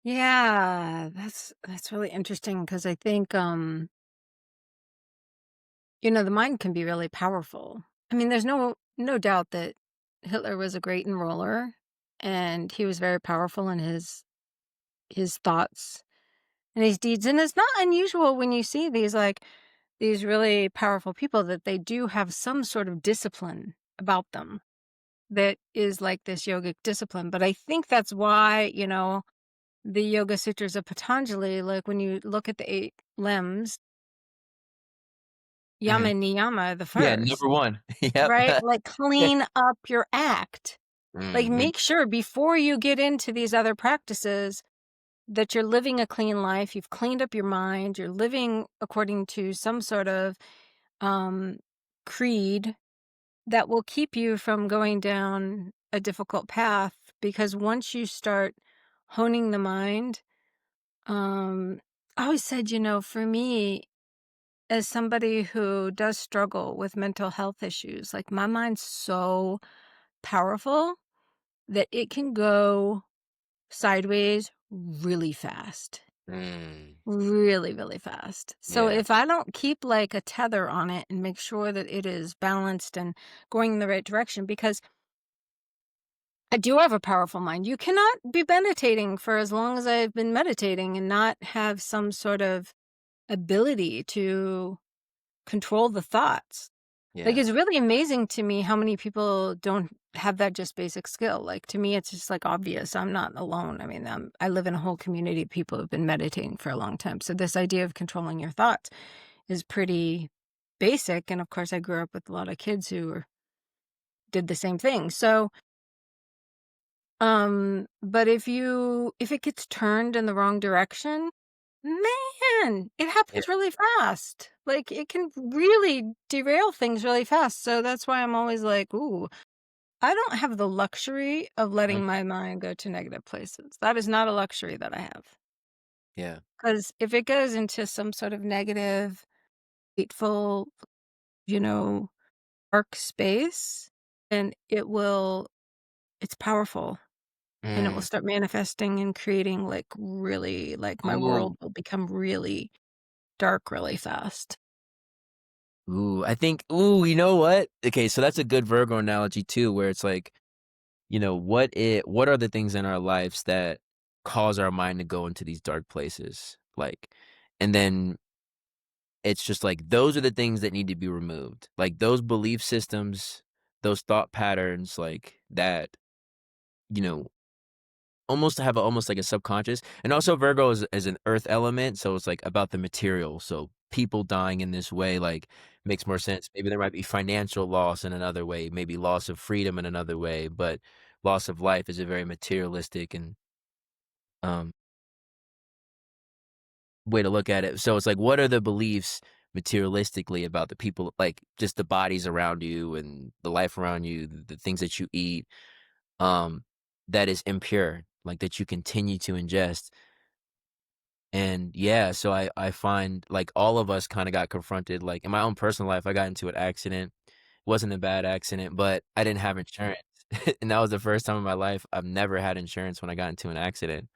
Yeah, that's really interesting because I think, the mind can be really powerful. I mean, there's no doubt that Hitler was a great enroller, and he was very powerful in his thoughts and his deeds, and it's not unusual when you see these really powerful people that they do have some sort of discipline about them that is like this yogic discipline, but I think that's why, the Yoga Sutras of Patanjali, like, when you look at the 8 limbs, yama Mhm. and niyama are the Yeah, first. number 1. Yep. Right? Like, clean up your act. Like, Mhm. make sure before you get into these other practices that you're living a clean life, you've cleaned up your mind, you're living according to some sort of, um, creed that will keep you from going down a difficult path, because once you start honing the mind, um I always said, for me, as somebody who does struggle with mental health issues, like, my mind's so powerful that it can go sideways really fast. Mm. Really, really fast. So Yeah. if I don't keep, like, a tether on it and make sure that it is balanced and going in the right direction, because I do have a powerful mind. You cannot be meditating for as long as I've been meditating and not have some sort of ability to control the thoughts. Like, Yeah. it's really amazing to me how many people don't have that just basic skill. Like, to me, it's just, like, obvious. I'm not alone. I mean, I live in a whole community of people who've been meditating for a long time. So this idea of controlling your thoughts is pretty basic. And of course, I grew up with a lot of kids who did the same thing. So, but if it gets turned in the wrong direction, man, it Yeah. happens really fast. Like, it can really derail things really fast. So that's why I'm always like, ooh, I don't have the luxury of Mhm. letting my mind go to negative places. That is not a luxury that I have. Yeah. Because if it goes into some sort of negative, hateful, you know, dark space, then it's powerful, and it will Mm. start manifesting and creating, like, really, like, my Ooh. world will become really dark really fast. Ooh, I think you know what? Okay, so that's a good Virgo analogy too, where it's like, what are the things in our lives that cause our mind to go into these dark places? Like, and then it's just like those are the things that need to be removed. Like those belief systems, those thought patterns, like that, you know, almost have almost like a subconscious. And also Virgo is an earth element, so it's like about the material. So people dying in this way like makes more sense. Maybe there might be financial loss in another way, maybe loss of freedom in another way, but loss of life is a very materialistic and um way to look at it. So it's like what are the beliefs materialistically about the people, like just the bodies around you and the life around you, the things that you eat, um that is impure, like that you continue to ingest. And yeah, so I find like all of us kind of got confronted. Like in my own personal life, I got into an accident. Wasn't a bad accident, but I didn't have insurance. And that was the first time in my life I've never had insurance when I got into an accident.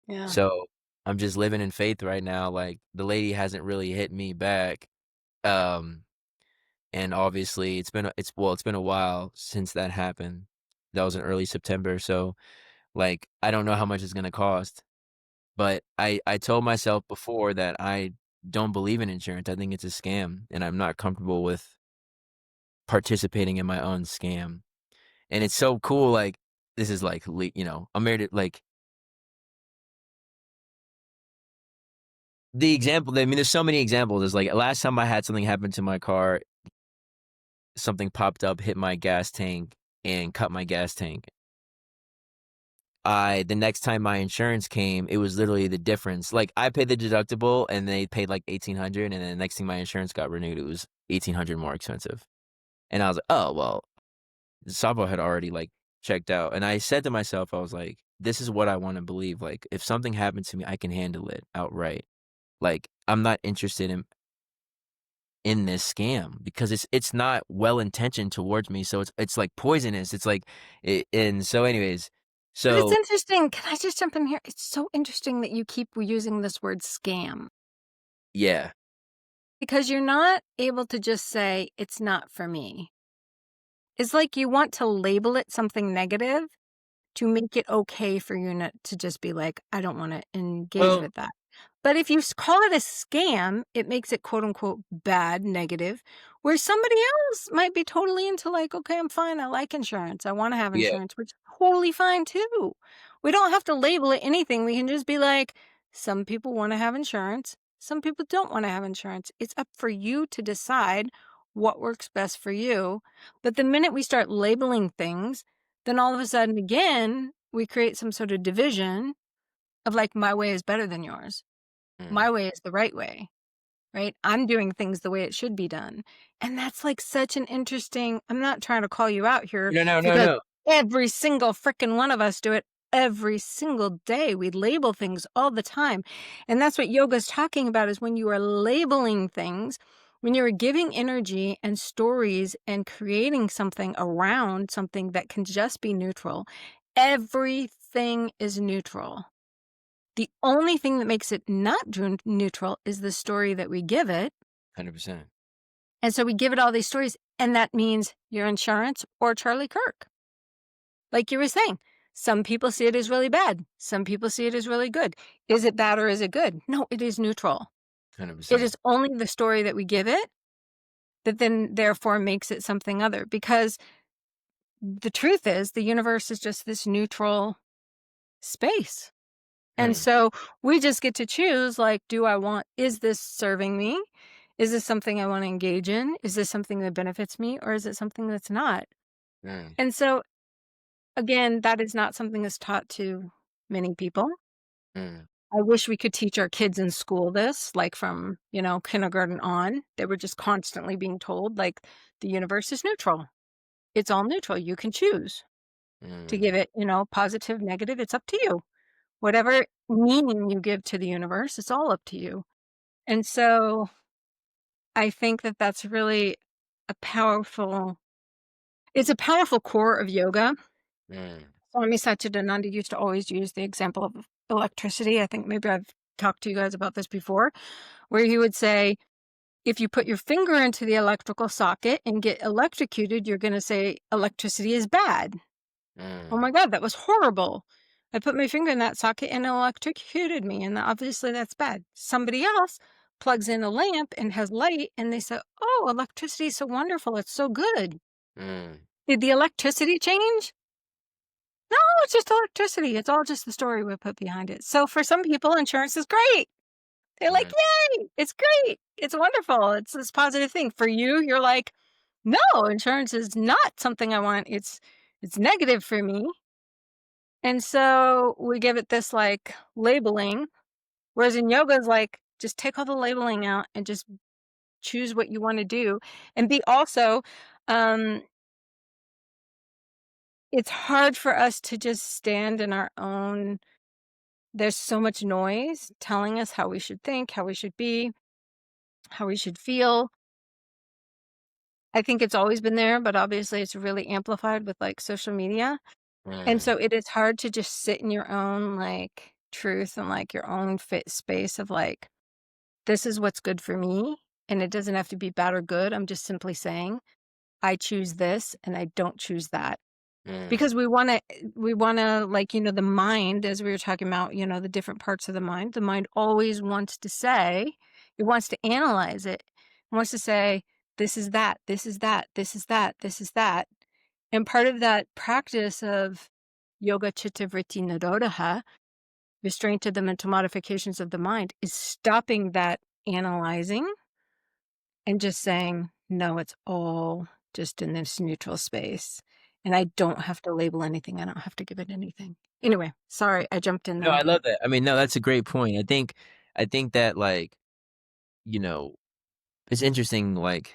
Yeah. So I'm just living in faith right now. Like the lady hasn't really hit me back. Um, and obviously it's been a while since that happened. That was in early September, so, like, I don't know how much it's gonna cost, but I told myself before that I don't believe in insurance. I think it's a scam, and I'm not comfortable with participating in my own scam. And it's so cool, like, this is, like, I'm married to like, the example I mean, there's so many examples. It's like, last time I had something happen to my car, something popped up, hit my gas tank, and cut my gas tank. The next time my insurance came, it was literally the difference. Like, I paid the deductible, and they paid, like, 1,800, and then the next thing my insurance got renewed, it was 1,800 more expensive. And I was like, "Oh, well," Sabo had already, like, checked out, and I said to myself, I was like, "This is what I wanna believe, like, if something happened to me, I can handle it outright." Like, I'm not interested in this scam because it's not well-intentioned towards me, so it's, like, poisonous, it's like and so anyways, But it's so interesting. Can I just jump in here? It's so interesting that you keep using this word scam yeah, because you're not able to just say, it's not for me. It's like you want to label it something negative to make it okay for you not to just be like, I don't want to engage well with that. But if you call it a scam, it makes it quote unquote bad, negative, where somebody else might be totally into like, okay, I'm fine. I like insurance. I want to have yeah, insurance, which is totally fine too. We don't have to label it anything. We can just be like, some people want to have insurance. Some people don't want to have insurance. It's up for you to decide what works best for you. But the minute we start labeling things, then all of a sudden, again, we create some sort of division of like, my way is better than yours. mm. My way is the right way, right? I'm doing things the way it should be done. And that's like such an interesting, I'm not trying to call you out here No, no, no, because no. every single freaking one of us do it every single day. We label things all the time. And that's what yoga's talking about is when you are labeling things, when you're giving energy and stories and creating something around something that can just be neutral, everything is neutral. The only thing that makes it not neutral is the story that we give it. 100%. And so we give it all these stories, and that means your insurance or Charlie Kirk. Like you were saying, some people see it as really bad. Some people see it as really good. Is it bad or is it good? No, it is neutral. It 100%. is only the story that we give it that then therefore makes it something other. Because the truth is, the universe is just this neutral space. And Mm, so we just get to choose, like, is this serving me? Is this something I want to engage in? Is this something that benefits me? Or is it something that's not? mm, And so, again, that is not something that's taught to many people. mm, I wish we could teach our kids in school this, like from, kindergarten on. They were just constantly being told, like, the universe is neutral. It's all neutral. You can choose to mm, give it, positive, negative. It's up to you. Whatever meaning you give to the universe, it's all up to you. And so I think that that's really a powerful it's a powerful core of yoga. mm, Swami Satchidananda used to always use the example of electricity. I think maybe I've talked to you guys about this before, where he would say, if you put your finger into the electrical socket and get electrocuted, you're going to say electricity is bad. Oh mm, my God, that was horrible. I put my finger in that socket and it electrocuted me, and obviously that's bad. Somebody else plugs in a lamp and has light, and they say, oh, electricity is so wonderful. It's so good. mm, Did the electricity change? No, it's just electricity. It's all just the story we put behind it. So for some people, insurance is great. They're like, mm, yay, it's great. It's wonderful. It's this positive thing. For you, you're like, no, insurance is not something I want. It's negative for me. And so we give it this like labeling, whereas in yoga is like, just take all the labeling out and just choose what you want to do. And be also, um, it's hard for us to just stand in our own. There's so much noise telling us how we should think, how we should be, how we should feel. I think it's always been there, but obviously it's really amplified with like social media. And mm, so it is hard to just sit in your own like truth and like your own fit space of like, this is what's good for me and it doesn't have to be bad or good. I'm just simply saying, I choose this and I don't choose that. Mm. Because we wanna, like, the mind, as we were talking about, the different parts of the mind always wants to say, it wants to analyze it. It wants to say, this is that, this is that, this is that, this is that. And part of that practice of yoga chitta vritti nirodha, restraint of the mental modifications of the mind, is stopping that analyzing and just saying, no, it's all just in this neutral space. And I don't have to label anything. I don't have to give it anything. Anyway, sorry, I jumped in No, I there. love that. I mean, no, that's a great point. I think that, like, you know, it's interesting, like,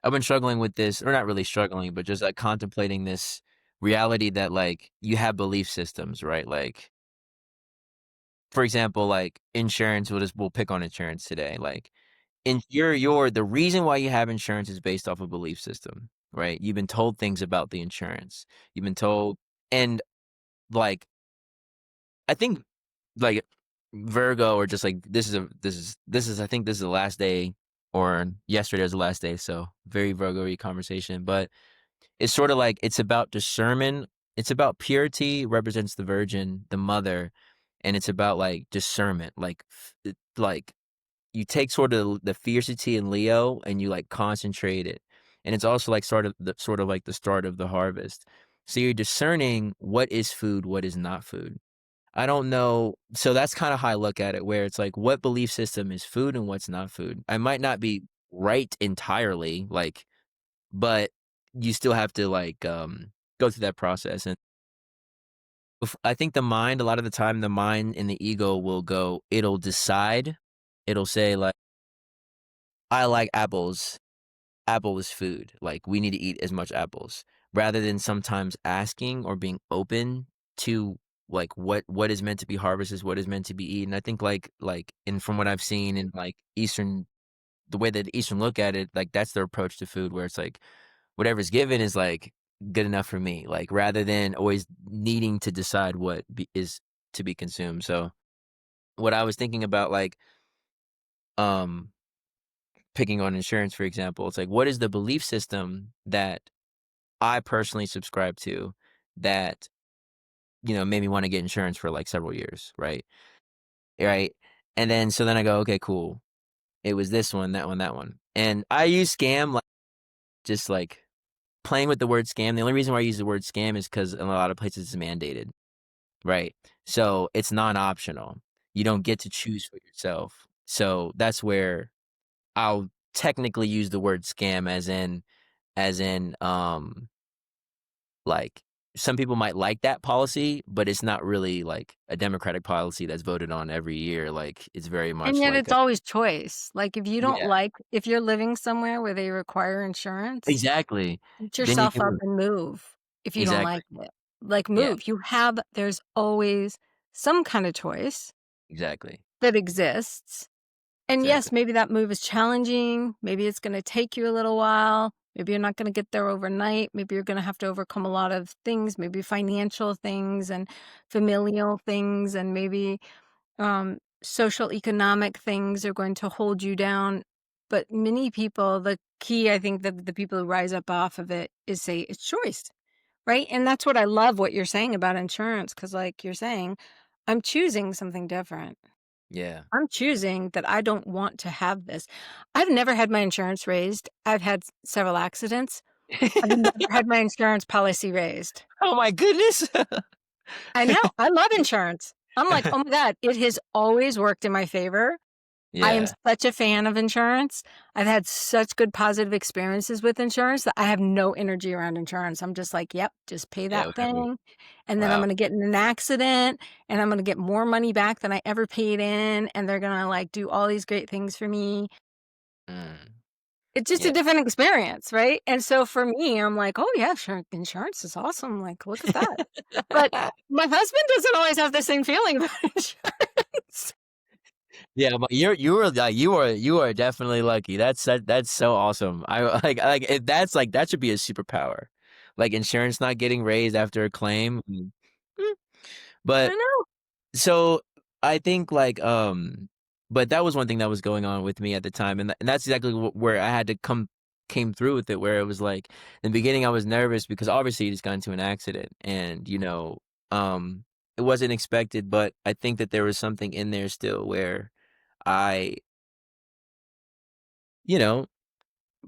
I've been struggling with this, or not really struggling, but just, like, contemplating this reality that, like, you have belief systems, right? Like, for example, like, insurance, we'll pick on insurance today, like, the reason why you have insurance is based off a belief system, right? You've been told things about the insurance. You've been told, and, like, I think, like, Virgo, or just, like, this is I think this is the last day, or yesterday was the last day, so very Virgo-y conversation, but it's sorta like it's about discernment, it's about purity represents the Virgin, the mother, and it's about, like, discernment, like, you take sort of the fiercity in Leo and you, like, concentrate it, and it's also, like, sort of like the start of the harvest. So you're discerning what is food, what is not food. I don't know, so that's kinda how I look at it, where it's like, what belief system is food and what's not food? I might not be right entirely, like, but you still have to, like, go through that process, and I think the mind, a lot of the time, the mind and the ego it'll decide, it'll say, like, "I like apples. Apple is food, like, we need to eat as much apples," rather than sometimes asking or being open to, like, what is meant to be harvested, what is meant to be eaten. I think, and from what I've seen in, like, Eastern, the way that the Eastern look at it, like, that's their approach to food, where it's like, whatever's given is, like, good enough for me, like, rather than always needing to decide what is to be consumed. So, what I was thinking about, like, um, picking on insurance, for example, it's like, what is the belief system that I personally subscribe to that, made me wanna get insurance for, like, several years, right? Right? And then so then I go, "Okay, cool. It was this one, that one, that one." And I use scam, like, just, like, playing with the word scam. The only reason why I use the word scam is because in a lot of places it's mandated, right? So, it's non-optional. You don't get to choose for yourself. So, that's where I'll technically use the word scam, as in, like, some people might like that policy, but it's not really, like, a democratic policy that's voted on every year, like, it's very And much yet like it's a. always choice. Like, if you don't Yeah, like if you're living somewhere where they require insurance, exactly. get Then you yourself can up move. and move if you don't Exactly. like it. Like, Yeah, move. There's always some kind of choice exactly, that exists. And yes, exactly. maybe that move is challenging. Maybe it's gonna take you a little while. Maybe you're not gonna get there overnight. Maybe you're gonna have to overcome a lot of things, maybe financial things and familial things, and maybe social economic things are going to hold you down. But many people, the key, I think, that the people who rise up off of it is say it's choice, right? And that's what I love what you're saying about insurance, because, like you're saying, I'm choosing something different. Yeah. I'm choosing that I don't want to have this. I've never had my insurance raised. I've had several accidents. I've never had my insurance policy raised. Oh my goodness. I know. I love insurance. I'm like, oh my God, it has always worked in my favor. I am Yeah, such a fan of insurance. I've had such good positive experiences with insurance that I have no energy around insurance. I'm just like, yep, just pay yeah, that whatever. thing. And then I'm Wow. going to get in an accident and I'm going to get more money back than I ever paid in. And they're going to, like, do all these great things for me. Mm, It's just a yeah. different experience, right? And so for me, I'm like, oh yeah, sure, insurance is awesome. Like, look at that. But my husband doesn't always have the same feeling about insurance. Yeah, but you are definitely lucky. That's so awesome. I like if that's like that should be a superpower. Like, insurance not getting raised after a claim. Mm. I But know. so I think, like, but that was one thing that was going on with me at the time, and that's exactly where I had to came through with it, where it was like, in the beginning, I was nervous because obviously you just got into an accident and, um, it wasn't expected, but I think that there was something in there still where I, you know,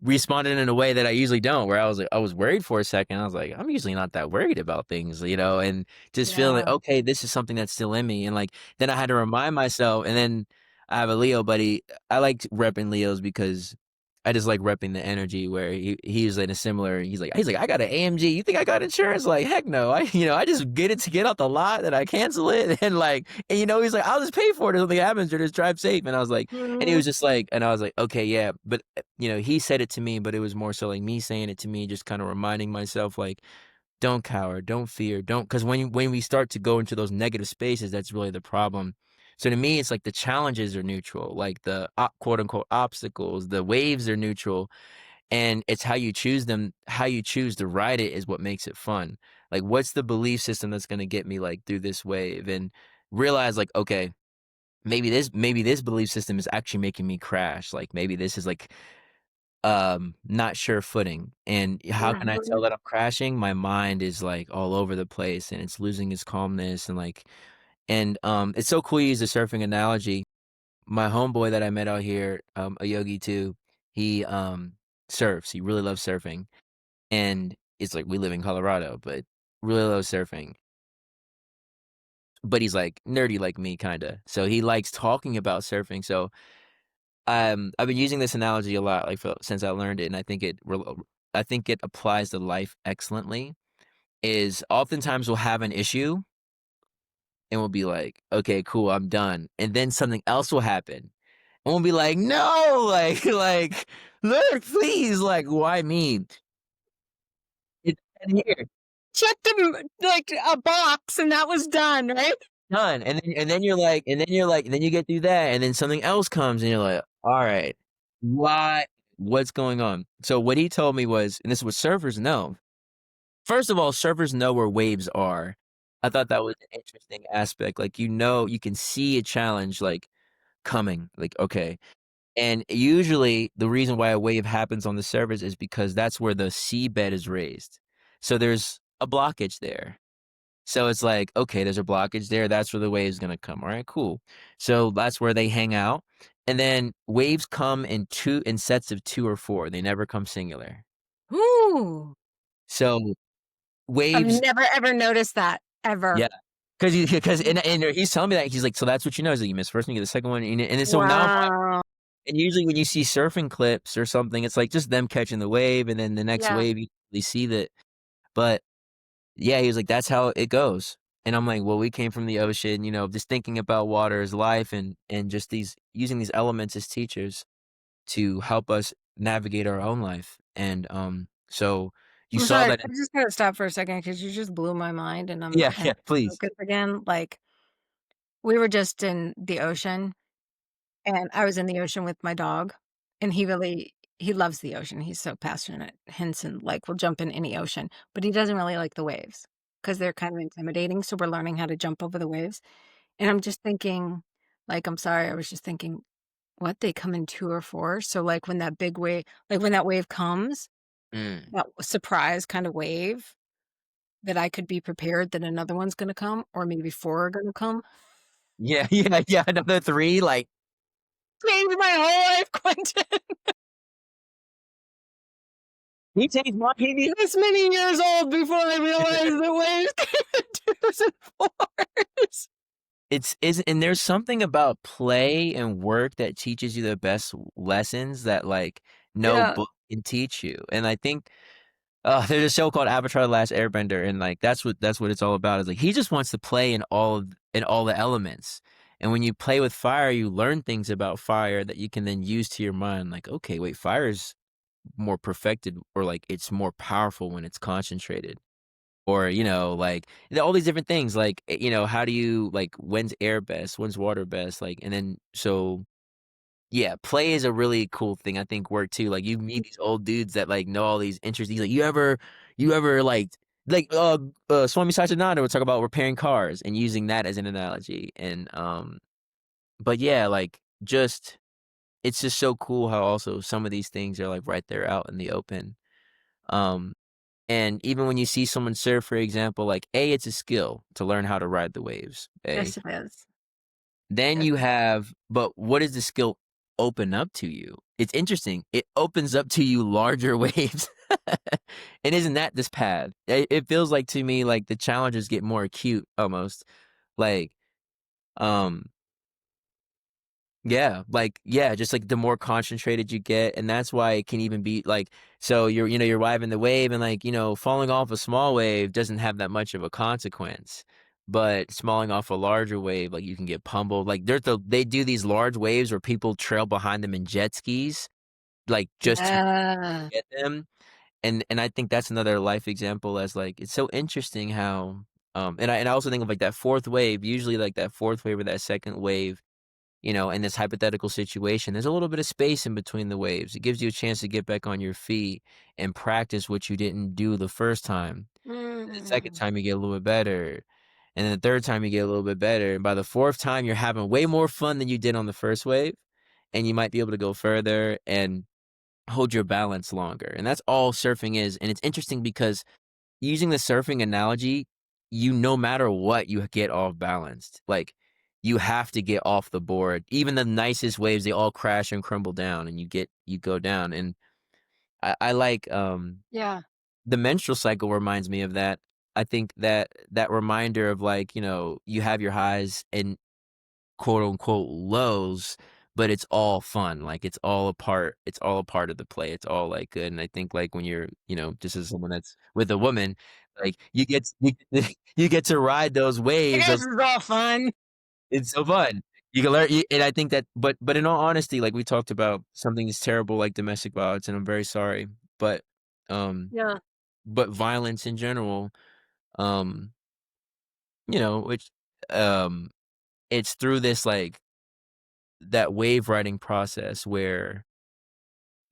responded in a way that I usually don't, where I was like I was worried for a second. I was like, "I'm usually not that worried about things," and just feeling like, Yeah. "Okay, this is something that's still in me," and, then I had to remind myself, and then I have a Leo buddy. I like repping Leos because I just like repping the energy where he's in a similar he's like, "I got an AMG. You think I got insurance?" Like, "Heck no. I just get it to get out the lot, then I cancel it, and he's like, "I'll just pay for it if something happens or just drive safe," and I was like and he Mhm. was just like and I was like, "Okay, yeah," but he said it to me, but it was more so like me saying it to me, just kind of reminding myself, like, don't cower, don't fear, don't, because when we start to go into those negative spaces, that's really the problem. So to me, it's like the challenges are neutral, like the quote unquote obstacles, the waves are neutral, and it's how you choose them, how you choose to ride it is what makes it fun. Like, what's the belief system that's going to get me like through this wave, and realize like, okay, maybe this belief system is actually making me crash. Like maybe this is like not sure footing. And how can I tell Mhm. that I'm crashing? My mind is like all over the place and it's losing its calmness and it's so cool you use the surfing analogy. My homeboy that I met out here, a yogi too, he surfs. He really loves surfing. And it's like we live in Colorado, but really loves surfing. But he's like nerdy like me kinda. So he likes talking about surfing. So I've been using this analogy a lot, like, since I learned it, and I think it applies to life excellently, is oftentimes we'll have an issue, and we'll be like, "Okay, cool, I'm done," and then something else will happen, and we'll be like, "No!" "Look, please, like, why me?" It's in here, Checked him like a box and that was done, right? done, and then you get through that, and then something else comes, and you're like, "Alright, why what's going on?" So what he told me was, and this is what surfers know. First of all, surfers know where waves are. I thought that was an interesting aspect, like, you can see a challenge, like, coming, like, okay, and usually, the reason why a wave happens on the surface is because that's where the seabed is raised. So there's a blockage there. So it's like, okay, there's a blockage there, that's where the wave's gonna come, alright, cool. So that's where they hang out, and then waves come in sets of 2 or 4, they never come singular. Ooh. So, I've waves never ever noticed that, ever. yeah. 'Cause Mm. and he's telling me that, he's like, "So that's what you know," he's like, "You miss first one, you get the second one," and then so now I'm like Wow. and usually when you see surfing clips or something, it's like just them catching the wave, and then the next Yeah. wave, you see that but, yeah, he was like, "That's how it goes," and I'm like, "Well, we came from the ocean," just thinking about water as life and just using these elements as teachers to help us navigate our own life, and, so you I'm saw sorry, that I in just gotta stop for a second because you just blew my mind and yeah, I have yeah, to please. focus again. Like, we were just in the ocean, and I was in the ocean with my dog, and he loves the ocean. He's so passionate, hence and, like, will jump in any ocean, but he doesn't really like the waves because 'cause they're kind of intimidating, so we're learning how to jump over the waves, and I'm just thinking, like, I'm sorry, I was just thinking, what, they come in 2 or 4? So, like, when that big wave like, when that wave comes, Mm. that surprise kind of wave, that I could be prepared that another one's gonna come or maybe 4 are gonna come. Yeah, yeah, yeah, another 3, like Changed my whole life, Quentin. he changed my I TV. was many years old before I realized the waves came in 2s and 4s. And there's something about play and work that teaches you the best lessons that, like, no Yeah. book can teach you, and I think, there's a show called Avatar: The Last Airbender, and, like, that's what it's all about, is, like, he just wants to play in all the elements, and when you play with fire, you learn things about fire that you can then use to your mind, like, "Okay, wait, fire is more perfected," or, like, "It's more powerful when it's concentrated." Or, like, all these different things, like, how do you like, when's air best? When's water best? Like, and then so, yeah, play is a really cool thing, I think work too, like, you meet these old dudes that, like, know all these interesting like, you ever, Swami Satyananda would talk about repairing cars and using that as an analogy, and, but yeah, like just it's just so cool how also some of these things are, like, right there out in the open. Um, and even when you see someone surf, for example, like, A, it's a skill to learn how to ride the waves, A. Yes, it is. Then Yes. you have but what does the skill open up to you? It's interesting. It opens up to you larger waves. And isn't that this path? It feels like to me like the challenges get more acute almost. Like, um, yeah, like, yeah, just like the more concentrated you get, and that's why it can even be like, so you're riding the wave and like, falling off a small wave doesn't have that much of a consequence. But falling off a larger wave, like you can get pummeled. Like they do these large waves where people trail behind them in jet skis, like just to Yeah. get them. And I think that's another life example as like it's so interesting how and I also think of like that fourth wave, usually like that fourth wave or that second wave, in this hypothetical situation, there's a little bit of space in between the waves. It gives you a chance to get back on your feet and practice what you didn't do the first time. And the second Mm. time you get a little bit better. And then the third time you get a little bit better. And by the fourth time, you're having way more fun than you did on the first wave. And you might be able to go further and hold your balance longer. And that's all surfing is. And it's interesting because using the surfing analogy, no matter what, you get off balanced. Like, you have to get off the board. Even the nicest waves, they all crash and crumble down, and you go down. And I like Yeah. the menstrual cycle reminds me of that. I think that reminder of like, you have your highs and quote unquote lows, but it's all fun. Like it's all a part of the play. It's all like good. And I think like when you're, just as someone that's with a woman, like you get to ride those I waves guess of it's all fun. it's so fun. You can learn and I think that but in all honesty, like we talked about something that's terrible like domestic violence, and I'm very sorry. But um Yeah. but violence in general, um, which um it's through this like that wave riding process where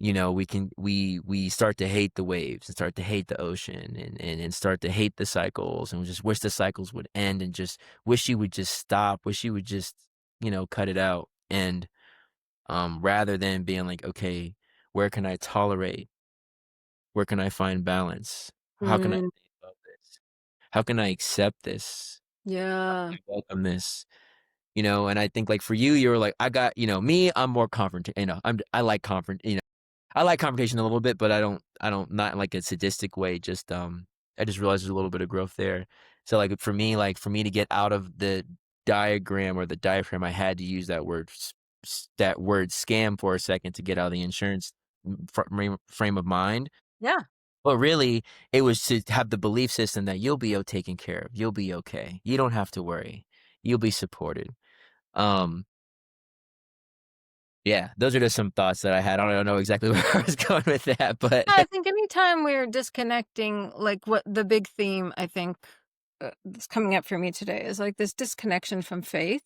we start to hate the waves and start to hate the ocean and start to hate the cycles and we just wish the cycles would end and just wish you would just stop, wish you would just cut it out. And rather than being like, okay, where can I tolerate, where can I find balance, how can I Mm. think about this, how can I accept this, Yeah. I welcome this. And I think like for you, you're like, I got, me, I'm more confront, I like I like confrontation a little bit, but I don't not in like a sadistic way, just, I just realized there's a little bit of growth there. So, like, for me to get out of the diagram or the diaphragm, I had to use that word scam for a second to get out of the insurance frame of mind. Yeah. But really, it was to have the belief system that you'll be taken care of, you'll be okay, you don't have to worry, you'll be supported. Um Yeah, those are just some thoughts that I had. I don't know exactly where I was going with that, but I think anytime we're disconnecting, like what the big theme I think that's coming up for me today is like this disconnection from faith,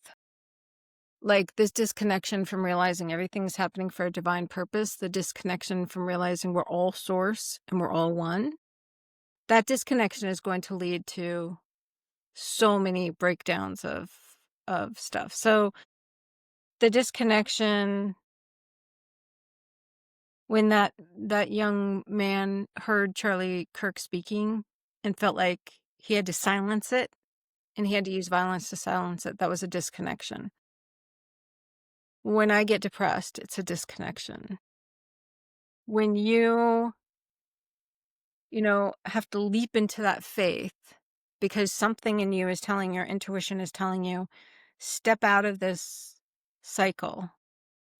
like this disconnection from realizing everything's happening for a divine purpose, the disconnection from realizing we're all source and we're all one. That disconnection is going to lead to so many breakdowns of stuff. So the disconnection when that young man heard Charlie Kirk speaking and felt like he had to silence it and he had to use violence to silence it, that was a disconnection. When I get depressed, it's a disconnection. When have to leap into that faith because something in you is telling your intuition is telling you, step out of this cycle,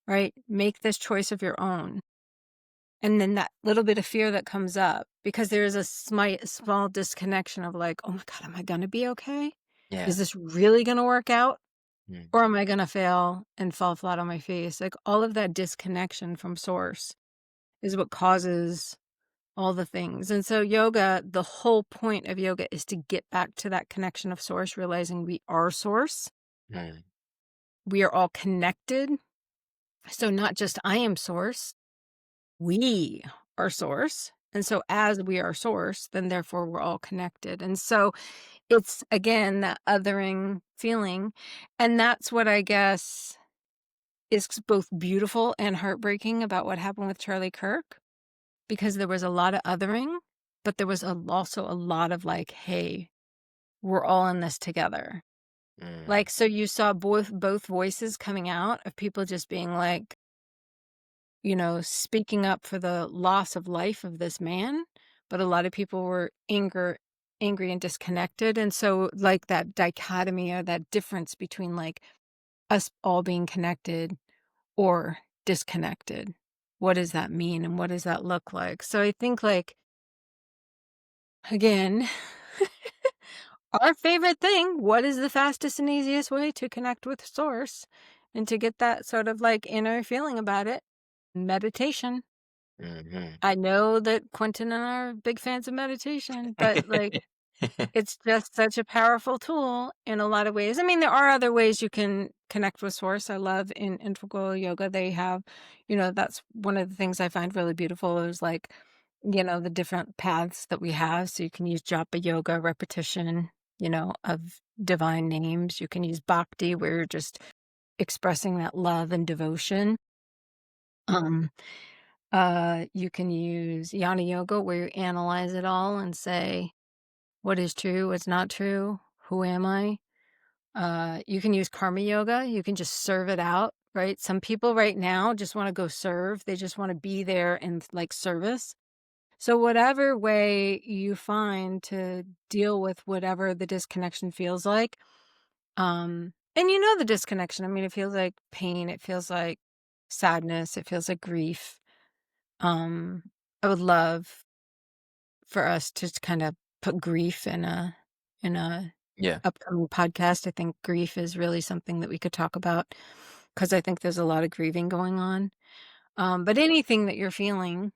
right? Make this choice of your own. And then that little bit of fear that comes up because there is a small disconnection of like, oh my God, am I going to be okay? yeah. Is this really going to work out? Mm, Or am I going to fail and fall flat on my face? Like all of that disconnection from source is what causes all the things. And so yoga, the whole point of yoga is to get back to that connection of source, realizing we are source. mm, We are all connected. So not just I am source, we are source. And so as we are source, then therefore we're all connected. And so it's again that othering feeling. And that's what I guess is both beautiful and heartbreaking about what happened with Charlie Kirk, because there was a lot of othering, but there was also a lot of like, "Hey, we're all in this together." Mm, Like, so you saw both voices coming out of people just being like, speaking up for the loss of life of this man, but a lot of people were angry and disconnected, and so, like, that dichotomy or that difference between, like, us all being connected or disconnected. What does that mean, and what does that look like? So I think, like, again, our favorite thing, what is the fastest and easiest way to connect with source and to get that sort of, like, inner feeling about it? Meditation. mhm. I know that Quentin and I are big fans of meditation, but, like, it's just such a powerful tool in a lot of ways. I mean, there are other ways you can connect with source. I love in integral yoga, they have, that's one of the things I find really beautiful is like, the different paths that we have. So you can use japa yoga, repetition, of divine names. You can use bhakti, where you're just expressing that love and devotion. Um, you can use yana yoga, where you analyze it all and say, what is true? What's not true? Who am I? You can use karma yoga. You can just serve it out, right? Some people right now just want to go serve. They just want to be there in like service. So whatever way you find to deal with whatever the disconnection feels like, and the disconnection. I mean, it feels like pain. It feels like sadness. It feels like grief. Um, I would love for us to kind of put grief in a Yeah. upcoming podcast. I think grief is really something that we could talk about because I think there's a lot of grieving going on. But anything that you're feeling,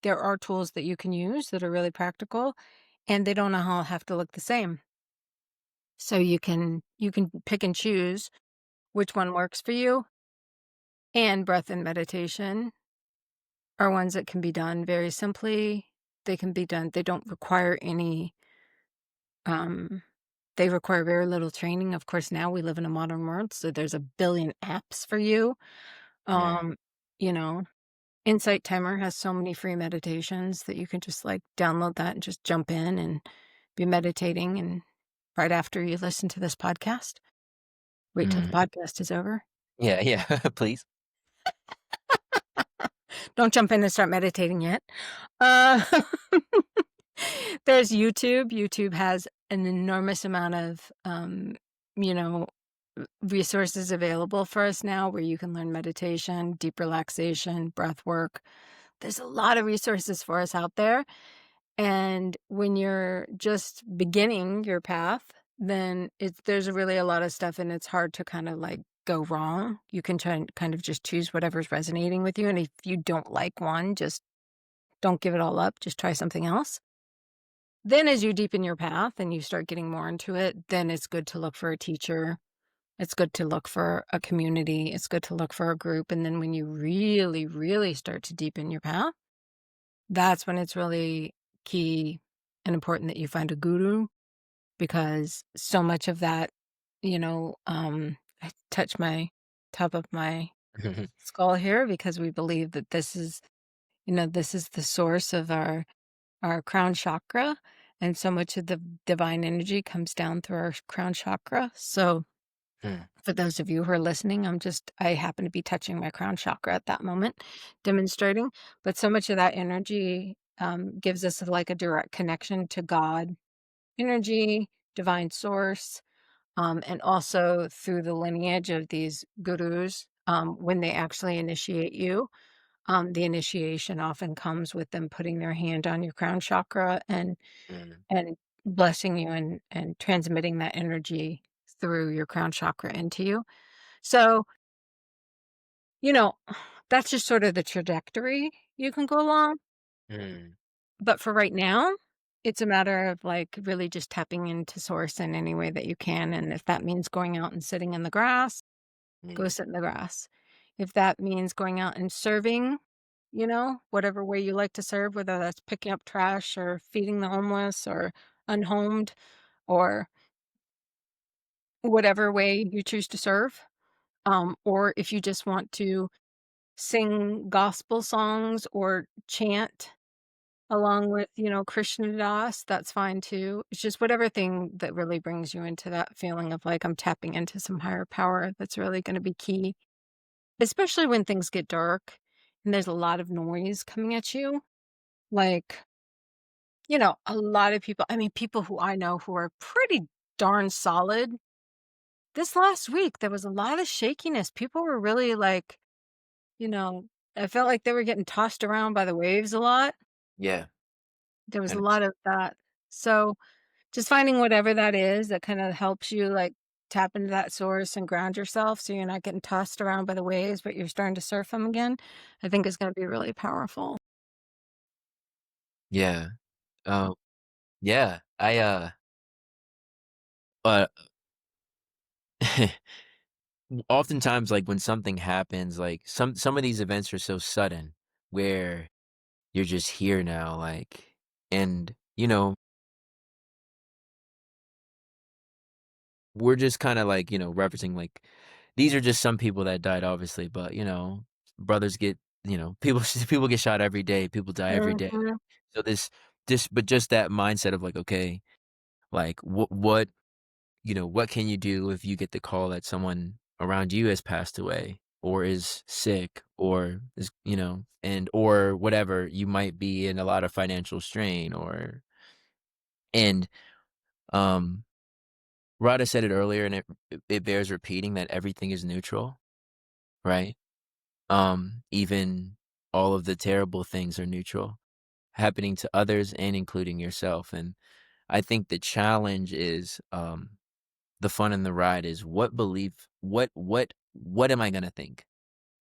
there are tools that you can use that are really practical, and they don't all have to look the same. So you can pick and choose which one works for you. And breath and meditation are ones that can be done very simply. They can be done. They don't require any um they require very little training. Of course, now we live in a modern world, so there's a billion apps for you. Mm, Um, you know, Insight Timer has so many free meditations that you can just like download that and just jump in and be meditating and right after you listen to this podcast. Wait till the mm. podcast is over. Yeah, yeah, please. Don't jump in and start meditating yet. Uh, there's YouTube. YouTube has an enormous amount of, you know, resources available for us now where you can learn meditation, deep relaxation, breath work. There's a lot of resources for us out there. And when you're just beginning your path, then there's really a lot of stuff and it's hard to kind of like go wrong. You can try and kind of just choose whatever's resonating with you. And if you don't like one, just don't give it all up. Just try something else. Then as you deepen your path and you start getting more into it, then it's good to look for a teacher. It's good to look for a community. It's good to look for a group. And then when you really, really start to deepen your path, that's when it's really key and important that you find a guru because so much of that, I touch my top of my skull here because we believe that this is the source of our crown chakra. And so much of the divine energy comes down through our crown chakra. So Mm, for those of you who are listening, I happen to be touching my crown chakra at that moment, demonstrating. But so much of that energy gives us like a direct connection to God energy, divine source, and also through the lineage of these gurus. When they actually initiate you, the initiation often comes with them putting their hand on your crown chakra mm, and blessing you and transmitting that energy through your crown chakra into you. So, you know, that's just sort of the trajectory you can go along. mm, But for right now, it's a matter of like really just tapping into source in any way that you can. And if that means going out and sitting in the grass, go mm, sit in the grass. If that means going out and serving, whatever way you like to serve, whether that's picking up trash or feeding the homeless or unhomed or whatever way you choose to serve, or if you just want to sing gospel songs or chant along with, Krishna Das, that's fine too. It's just whatever thing that really brings you into that feeling of like I'm tapping into some higher power that's really going to be key, especially when things get dark and there's a lot of noise coming at you. Like, a lot of people, I mean, people who I know who are pretty darn solid. This last week, there was a lot of shakiness. People were really like, you know, I felt like they were getting tossed around by the waves a lot. Yeah. There was a And lot of that. So, just finding whatever that is that kinda helps you, like, tap into that source and ground yourself so you're not getting tossed around by the waves, but you're starting to surf them again, I think is gonna be really powerful. yeah. Oh, yeah. Uh oftentimes, like, when something happens, like, some of these events are so sudden where you're just here now, like, and, we're just kinda, like, referencing, like, these are just some people that died, obviously, but, brothers get people people get shot every day, people die every day. Mhm. So but just that mindset of, like, okay, like, what can you do if you get the call that someone around you has passed away or is sick or is, and or whatever, you might be in a lot of financial strain and, um, Rada said it earlier and it bears repeating that everything is neutral, right? Even all of the terrible things are neutral, happening to others and including yourself, and I think the challenge is, the fun in the ride is what am I gonna think?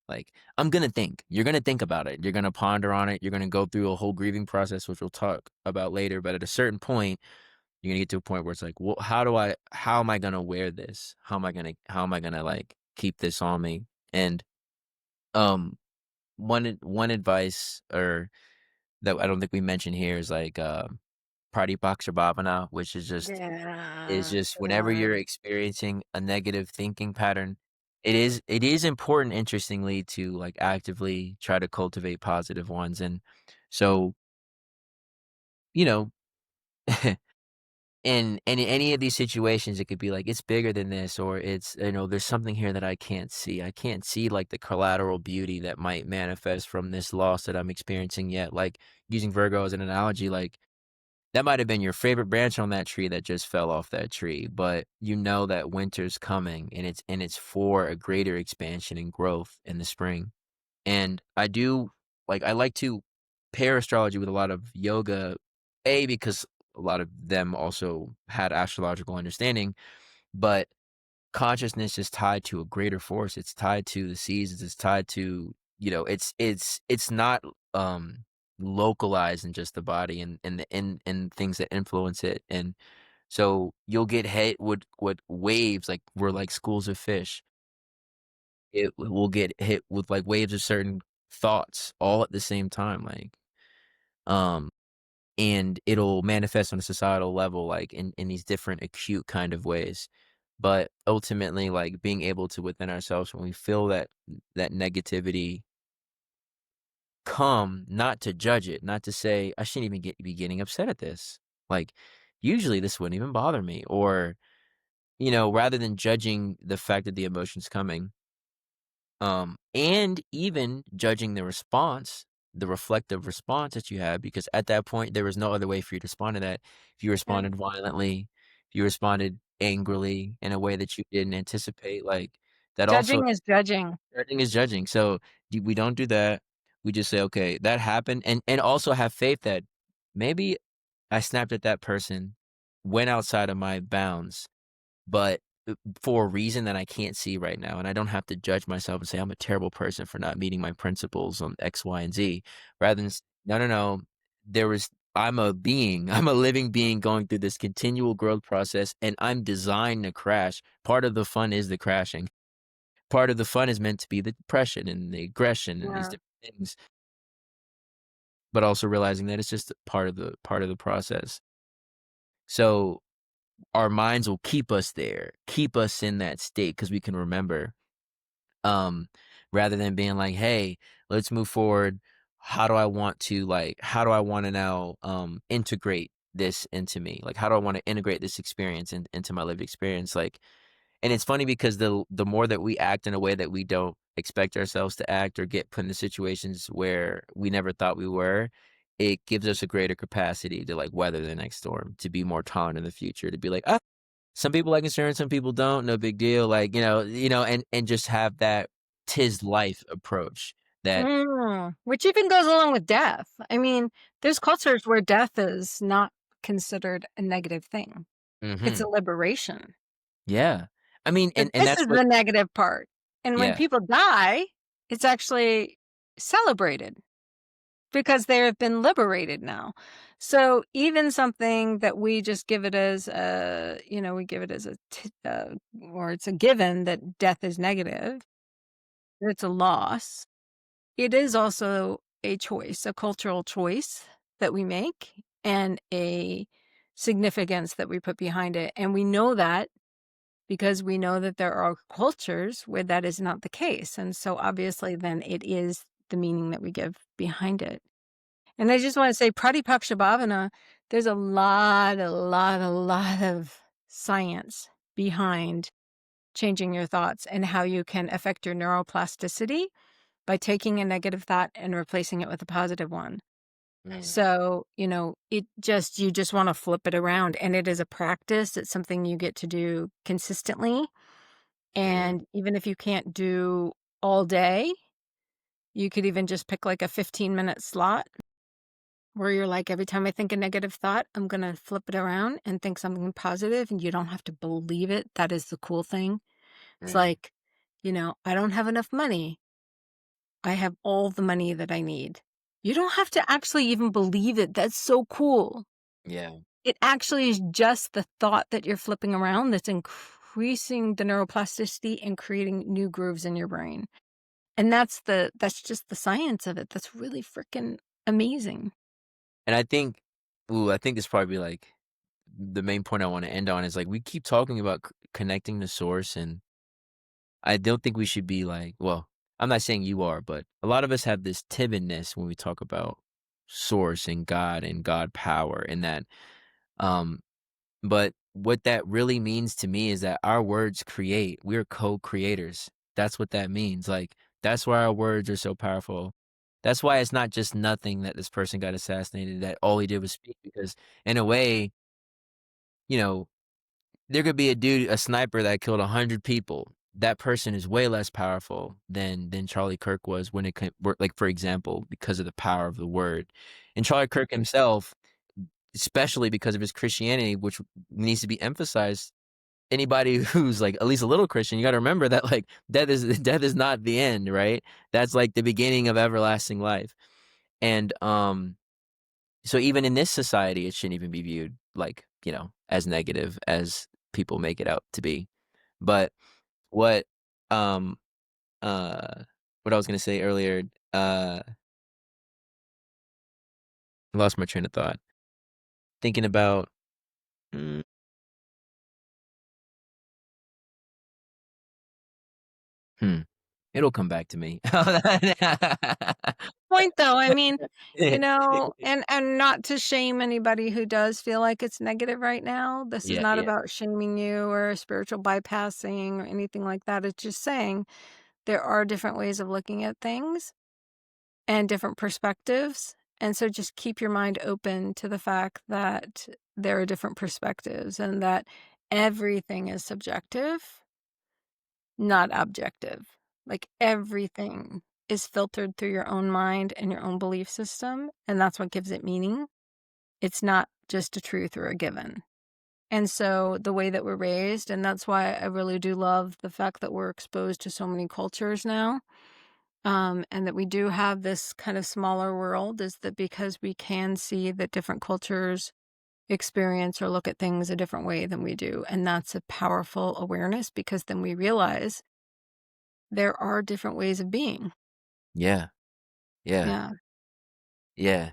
Like, I'm gonna think. You're gonna think about it. You're gonna ponder on it. You're gonna go through a whole grieving process, which we'll talk about later. But at a certain point, you're gonna get to a point where it's like, well, how am I gonna wear this? How am I gonna like keep this on me? And um, one advice or that I don't think we mentioned here is like Pratipaksh Bhavana, which is Yeah, just good whenever you're one. experiencing a negative thinking pattern, it is important, interestingly, to like actively try to cultivate positive ones. And so, you know, in any of these situations, it could be like it's bigger than this, or it's there's something here that I can't see. I can't see like the collateral beauty that might manifest from this loss that I'm experiencing yet. Like using Virgo as an analogy, like that might have been your favorite branch on that tree that just fell off that tree, but you know that winter's coming and it's for a greater expansion and growth in the spring. And I like to pair astrology with a lot of yoga, because a lot of them also had astrological understanding, but consciousness is tied to a greater force. It's tied to the seasons. It's tied to, it's not localized in just the body and things that influence it. And so you'll get hit with waves like we're like schools of fish. It will get hit with like waves of certain thoughts all at the same time, um and it'll manifest on a societal level like in these different acute kind of ways. But ultimately, like being able to within ourselves when we feel that negativity come, not to judge it, not to say I shouldn't even be getting upset at this, like usually this wouldn't even bother me, or rather than judging the fact that the emotion's coming, and even judging the response, the reflective response that you had, because at that point, there was no other way for you to respond to that. If you Yeah. responded violently, if you responded angrily in a way that you didn't anticipate, like that also Judging is judging. judging is judging. So we don't do that. We just say, okay, that happened, and also have faith that maybe I snapped at that person, went outside of my bounds, but for a reason that I can't see right now, and I don't have to judge myself and say I'm a terrible person for not meeting my principles on X, Y, and Z. Rather than no, no, no, I'm a being, I'm a living being going through this continual growth process, and I'm designed to crash. Part of the fun is the crashing. Part of the fun is meant to be the depression and the aggression and these Yeah. different things, but also realizing that it's just part of the process. So our minds will keep us there, keep us in that state because we can remember. um, rather than being like, "Hey, let's move forward. How do I wanna now, integrate this into me? Like, how do I wanna integrate this experience into my lived experience?" Like, and it's funny because the more that we act in a way that we don't expect ourselves to act or get put into situations where we never thought we were, it gives us a greater capacity to, like, weather the next storm, to be more tolerant in the future, to be like, "Ah, some people like insurance, some people don't, no big deal," like, and just have that "'tis life" approach that Which even goes along with death. I mean, there's cultures where death is not considered a negative thing. It's Mhm. a liberation. Yeah. I mean, But and this that's is what the negative part. And when yeah. people die, it's actually celebrated because they have been liberated now. So even something that we just give it as we give it as or it's a given that death is negative, it's a loss. It is also a choice, a cultural choice that we make and a significance that we put behind it. And we know that because we know that there are cultures where that is not the case. And so obviously then it is the meaning that we give behind it. And I just want to say Pratipakshibhavana, there's a lot of science behind changing your thoughts and how you can affect your neuroplasticity by taking a negative thought and replacing it with a positive one. Mm, So, you just want to flip it around and it is a practice. It's something you get to do consistently. mm, And even if you can't do all day, you could even just pick like a 15-minute slot where you're like, every time I think a negative thought, I'm going to flip it around and think something positive, and you don't have to believe it. That is the cool thing. It's mm. like, I don't have enough money. I have all the money that I need. You don't have to actually even believe it. That's so cool. Yeah. It actually is just the thought that you're flipping around that's increasing the neuroplasticity and creating new grooves in your brain. And that's just the science of it. That's really freaking amazing. And I think this probably, like, the main point I wanna end on is, like, we keep talking about connecting to source, and I don't think we should be like well, I'm not saying you are, but a lot of us have this timidness when we talk about source and God power and that, um but what that really means to me is that our words create. We're co-creators. That's what that means. Like, that's why our words are so powerful. That's why it's not just nothing that this person got assassinated, that all he did was speak, because in a way, you know, there could be a sniper that killed 100 people. That person is way less powerful than Charlie Kirk was when it came, like, for example, because of the power of the word. And Charlie Kirk himself, especially because of his Christianity, which needs to be emphasized, anybody who's, like, at least a little Christian, you gotta remember that, like, death is not the end, right? That's, like, the beginning of everlasting life. And, so even in this society, it shouldn't even be viewed, like, as negative as people make it out to be. But what, um, uh, what I was gonna say earlier, I lost my train of thought. Thinking about, mm, hmm, it'll come back to me. Point though, I mean, and not to shame anybody who does feel like it's negative right now. This is Yeah, not yeah, about shaming you or spiritual bypassing or anything like that. It's just saying there are different ways of looking at things and different perspectives. And so just keep your mind open to the fact that there are different perspectives and that everything is subjective, not objective. Like everything is filtered through your own mind and your own belief system. And that's what gives it meaning. It's not just a truth or a given. And so the way that we're raised, and that's why I really do love the fact that we're exposed to so many cultures now, and that we do have this kind of smaller world, is that because we can see that different cultures experience or look at things a different way than we do. And that's a powerful awareness because then we realize there are different ways of being. yeah, yeah, Yeah. yeah.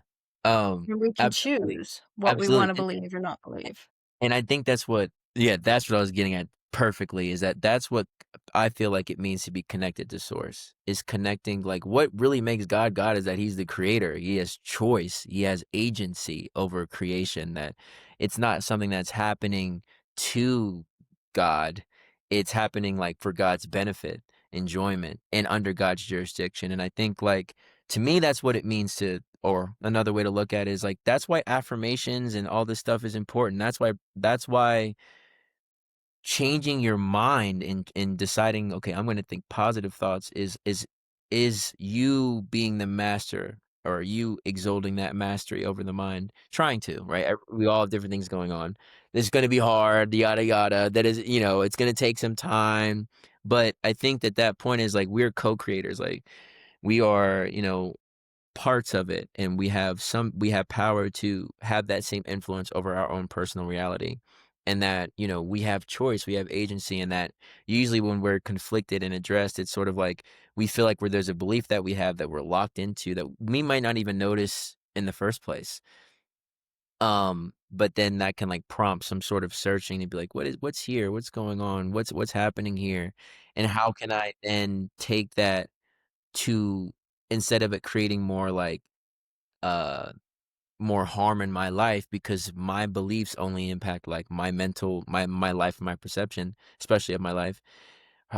And we can Absolutely, choose what we absolutely, want to believe or not believe. and I think that's what yeah, that's what I was getting at perfectly is that that's what I feel like it means to be connected to source, is connecting like, what really makes God God is that he's the creator. He has choice, he has agency over creation, that it's not something that's happening to God, it's happening, like, for God's benefit, enjoyment, and under God's jurisdiction, and I think, like, to me, that's what it means to, or another way to look at it is, like, that's why affirmations and all this stuff is important. That's why changing your mind and deciding, "Okay, I'm gonna think positive thoughts," is you being the master, or you exalting that mastery over the mind, trying to, right? We all have different things going on. It's gonna be hard, yada, yada. That is, it's gonna take some time, but I think that that point is, like, we're co-creators, like, we are, parts of it, and we have power to have that same influence over our own personal reality, and that, we have choice, we have agency, and that usually when we're conflicted and addressed, it's sort of like we feel like where there's a belief that we have that we're locked into that we might not even notice in the first place. But then that can, like, prompt some sort of searching to be like, what's here, what's going on, what's happening here, and how can I then take that to, instead of it creating more, like, uh more harm in my life, because my beliefs only impact, like, my life and my perception, especially of my life.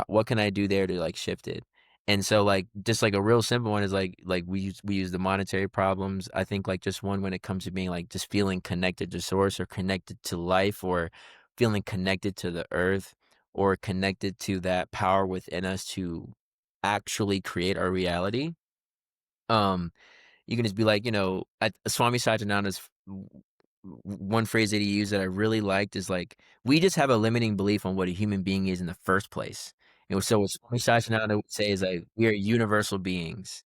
What can I do there to, like, shift it? And so, like, just like a real simple one is, like, we use the monetary problems. I think, like, just one when it comes to being, like, just feeling connected to source, or connected to life, or feeling connected to the earth, or connected to that power within us to actually create our reality. Um you can just be like, Swami Satyananda's one phrase that he used that I really liked is like, "We just have a limiting belief on what a human being is in the first place." So what Swami Satyananda would say is like, "We are universal beings."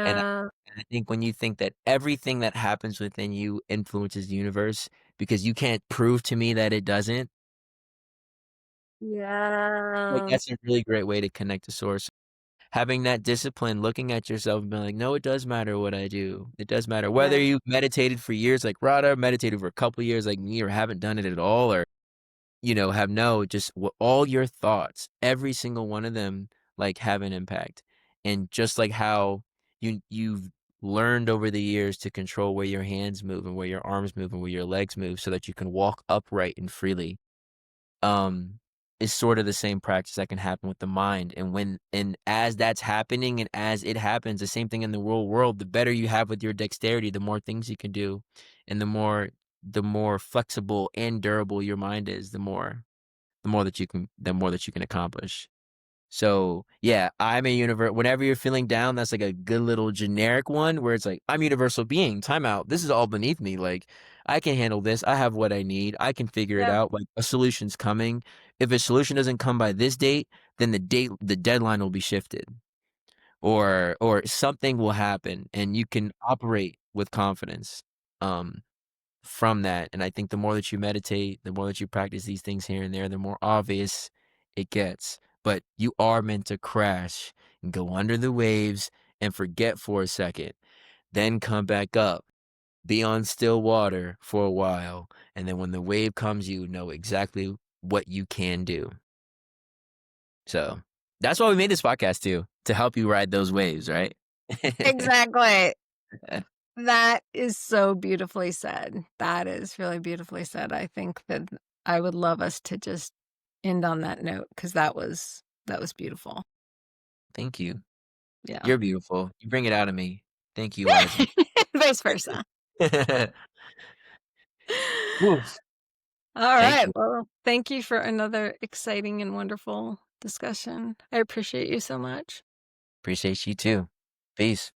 And Yeah. I think when you think that everything that happens within you influences the universe, because you can't prove to me that it doesn't, like, Yeah. that's a really great way to connect to source. Having that discipline, looking at yourself and being like, "No, it does matter what I do. It does matter." Whether Yeah. you've meditated for years like Radha, meditated for a couple years like me, or haven't done it at all, or, have no, just all your thoughts, every single one of them, like, have an impact. And just like how you've learned over the years to control where your hands move and where your arms move and where your legs move so that you can walk upright and freely, um, is sort of the same practice that can happen with the mind. And as that's happening, and as it happens, the same thing in the real world, the better you have with your dexterity, the more things you can do, and the more flexible and durable your mind is, the more that you can accomplish. So, yeah, I'm a whenever you're feeling down, that's like a good little generic one where it's like, "I'm universal being, time out, this is all beneath me, like, I can handle this, I have what I need, I can figure it Yep. out, like, a solution's coming. If a solution doesn't come by this date, then the deadline will be shifted, or something will happen, and you can operate with confidence." Um from that. And I think the more that you meditate, the more that you practice these things here and there, the more obvious it gets. But you are meant to crash and go under the waves and forget for a second, then come back up, be on still water for a while. And then when the wave comes, you know exactly what you can do. So that's why we made this podcast too, to help you ride those waves, right? Exactly. That is so beautifully said. That is really beautifully said. I think that I would love us to just end on that note because that was beautiful. Thank you. Yeah. You're beautiful. You bring it out of me. Thank you, Liza. Vice versa. Woof. Thank Alright, you. well, thank you for another exciting and wonderful discussion. I appreciate you so much. Appreciate you too. Peace.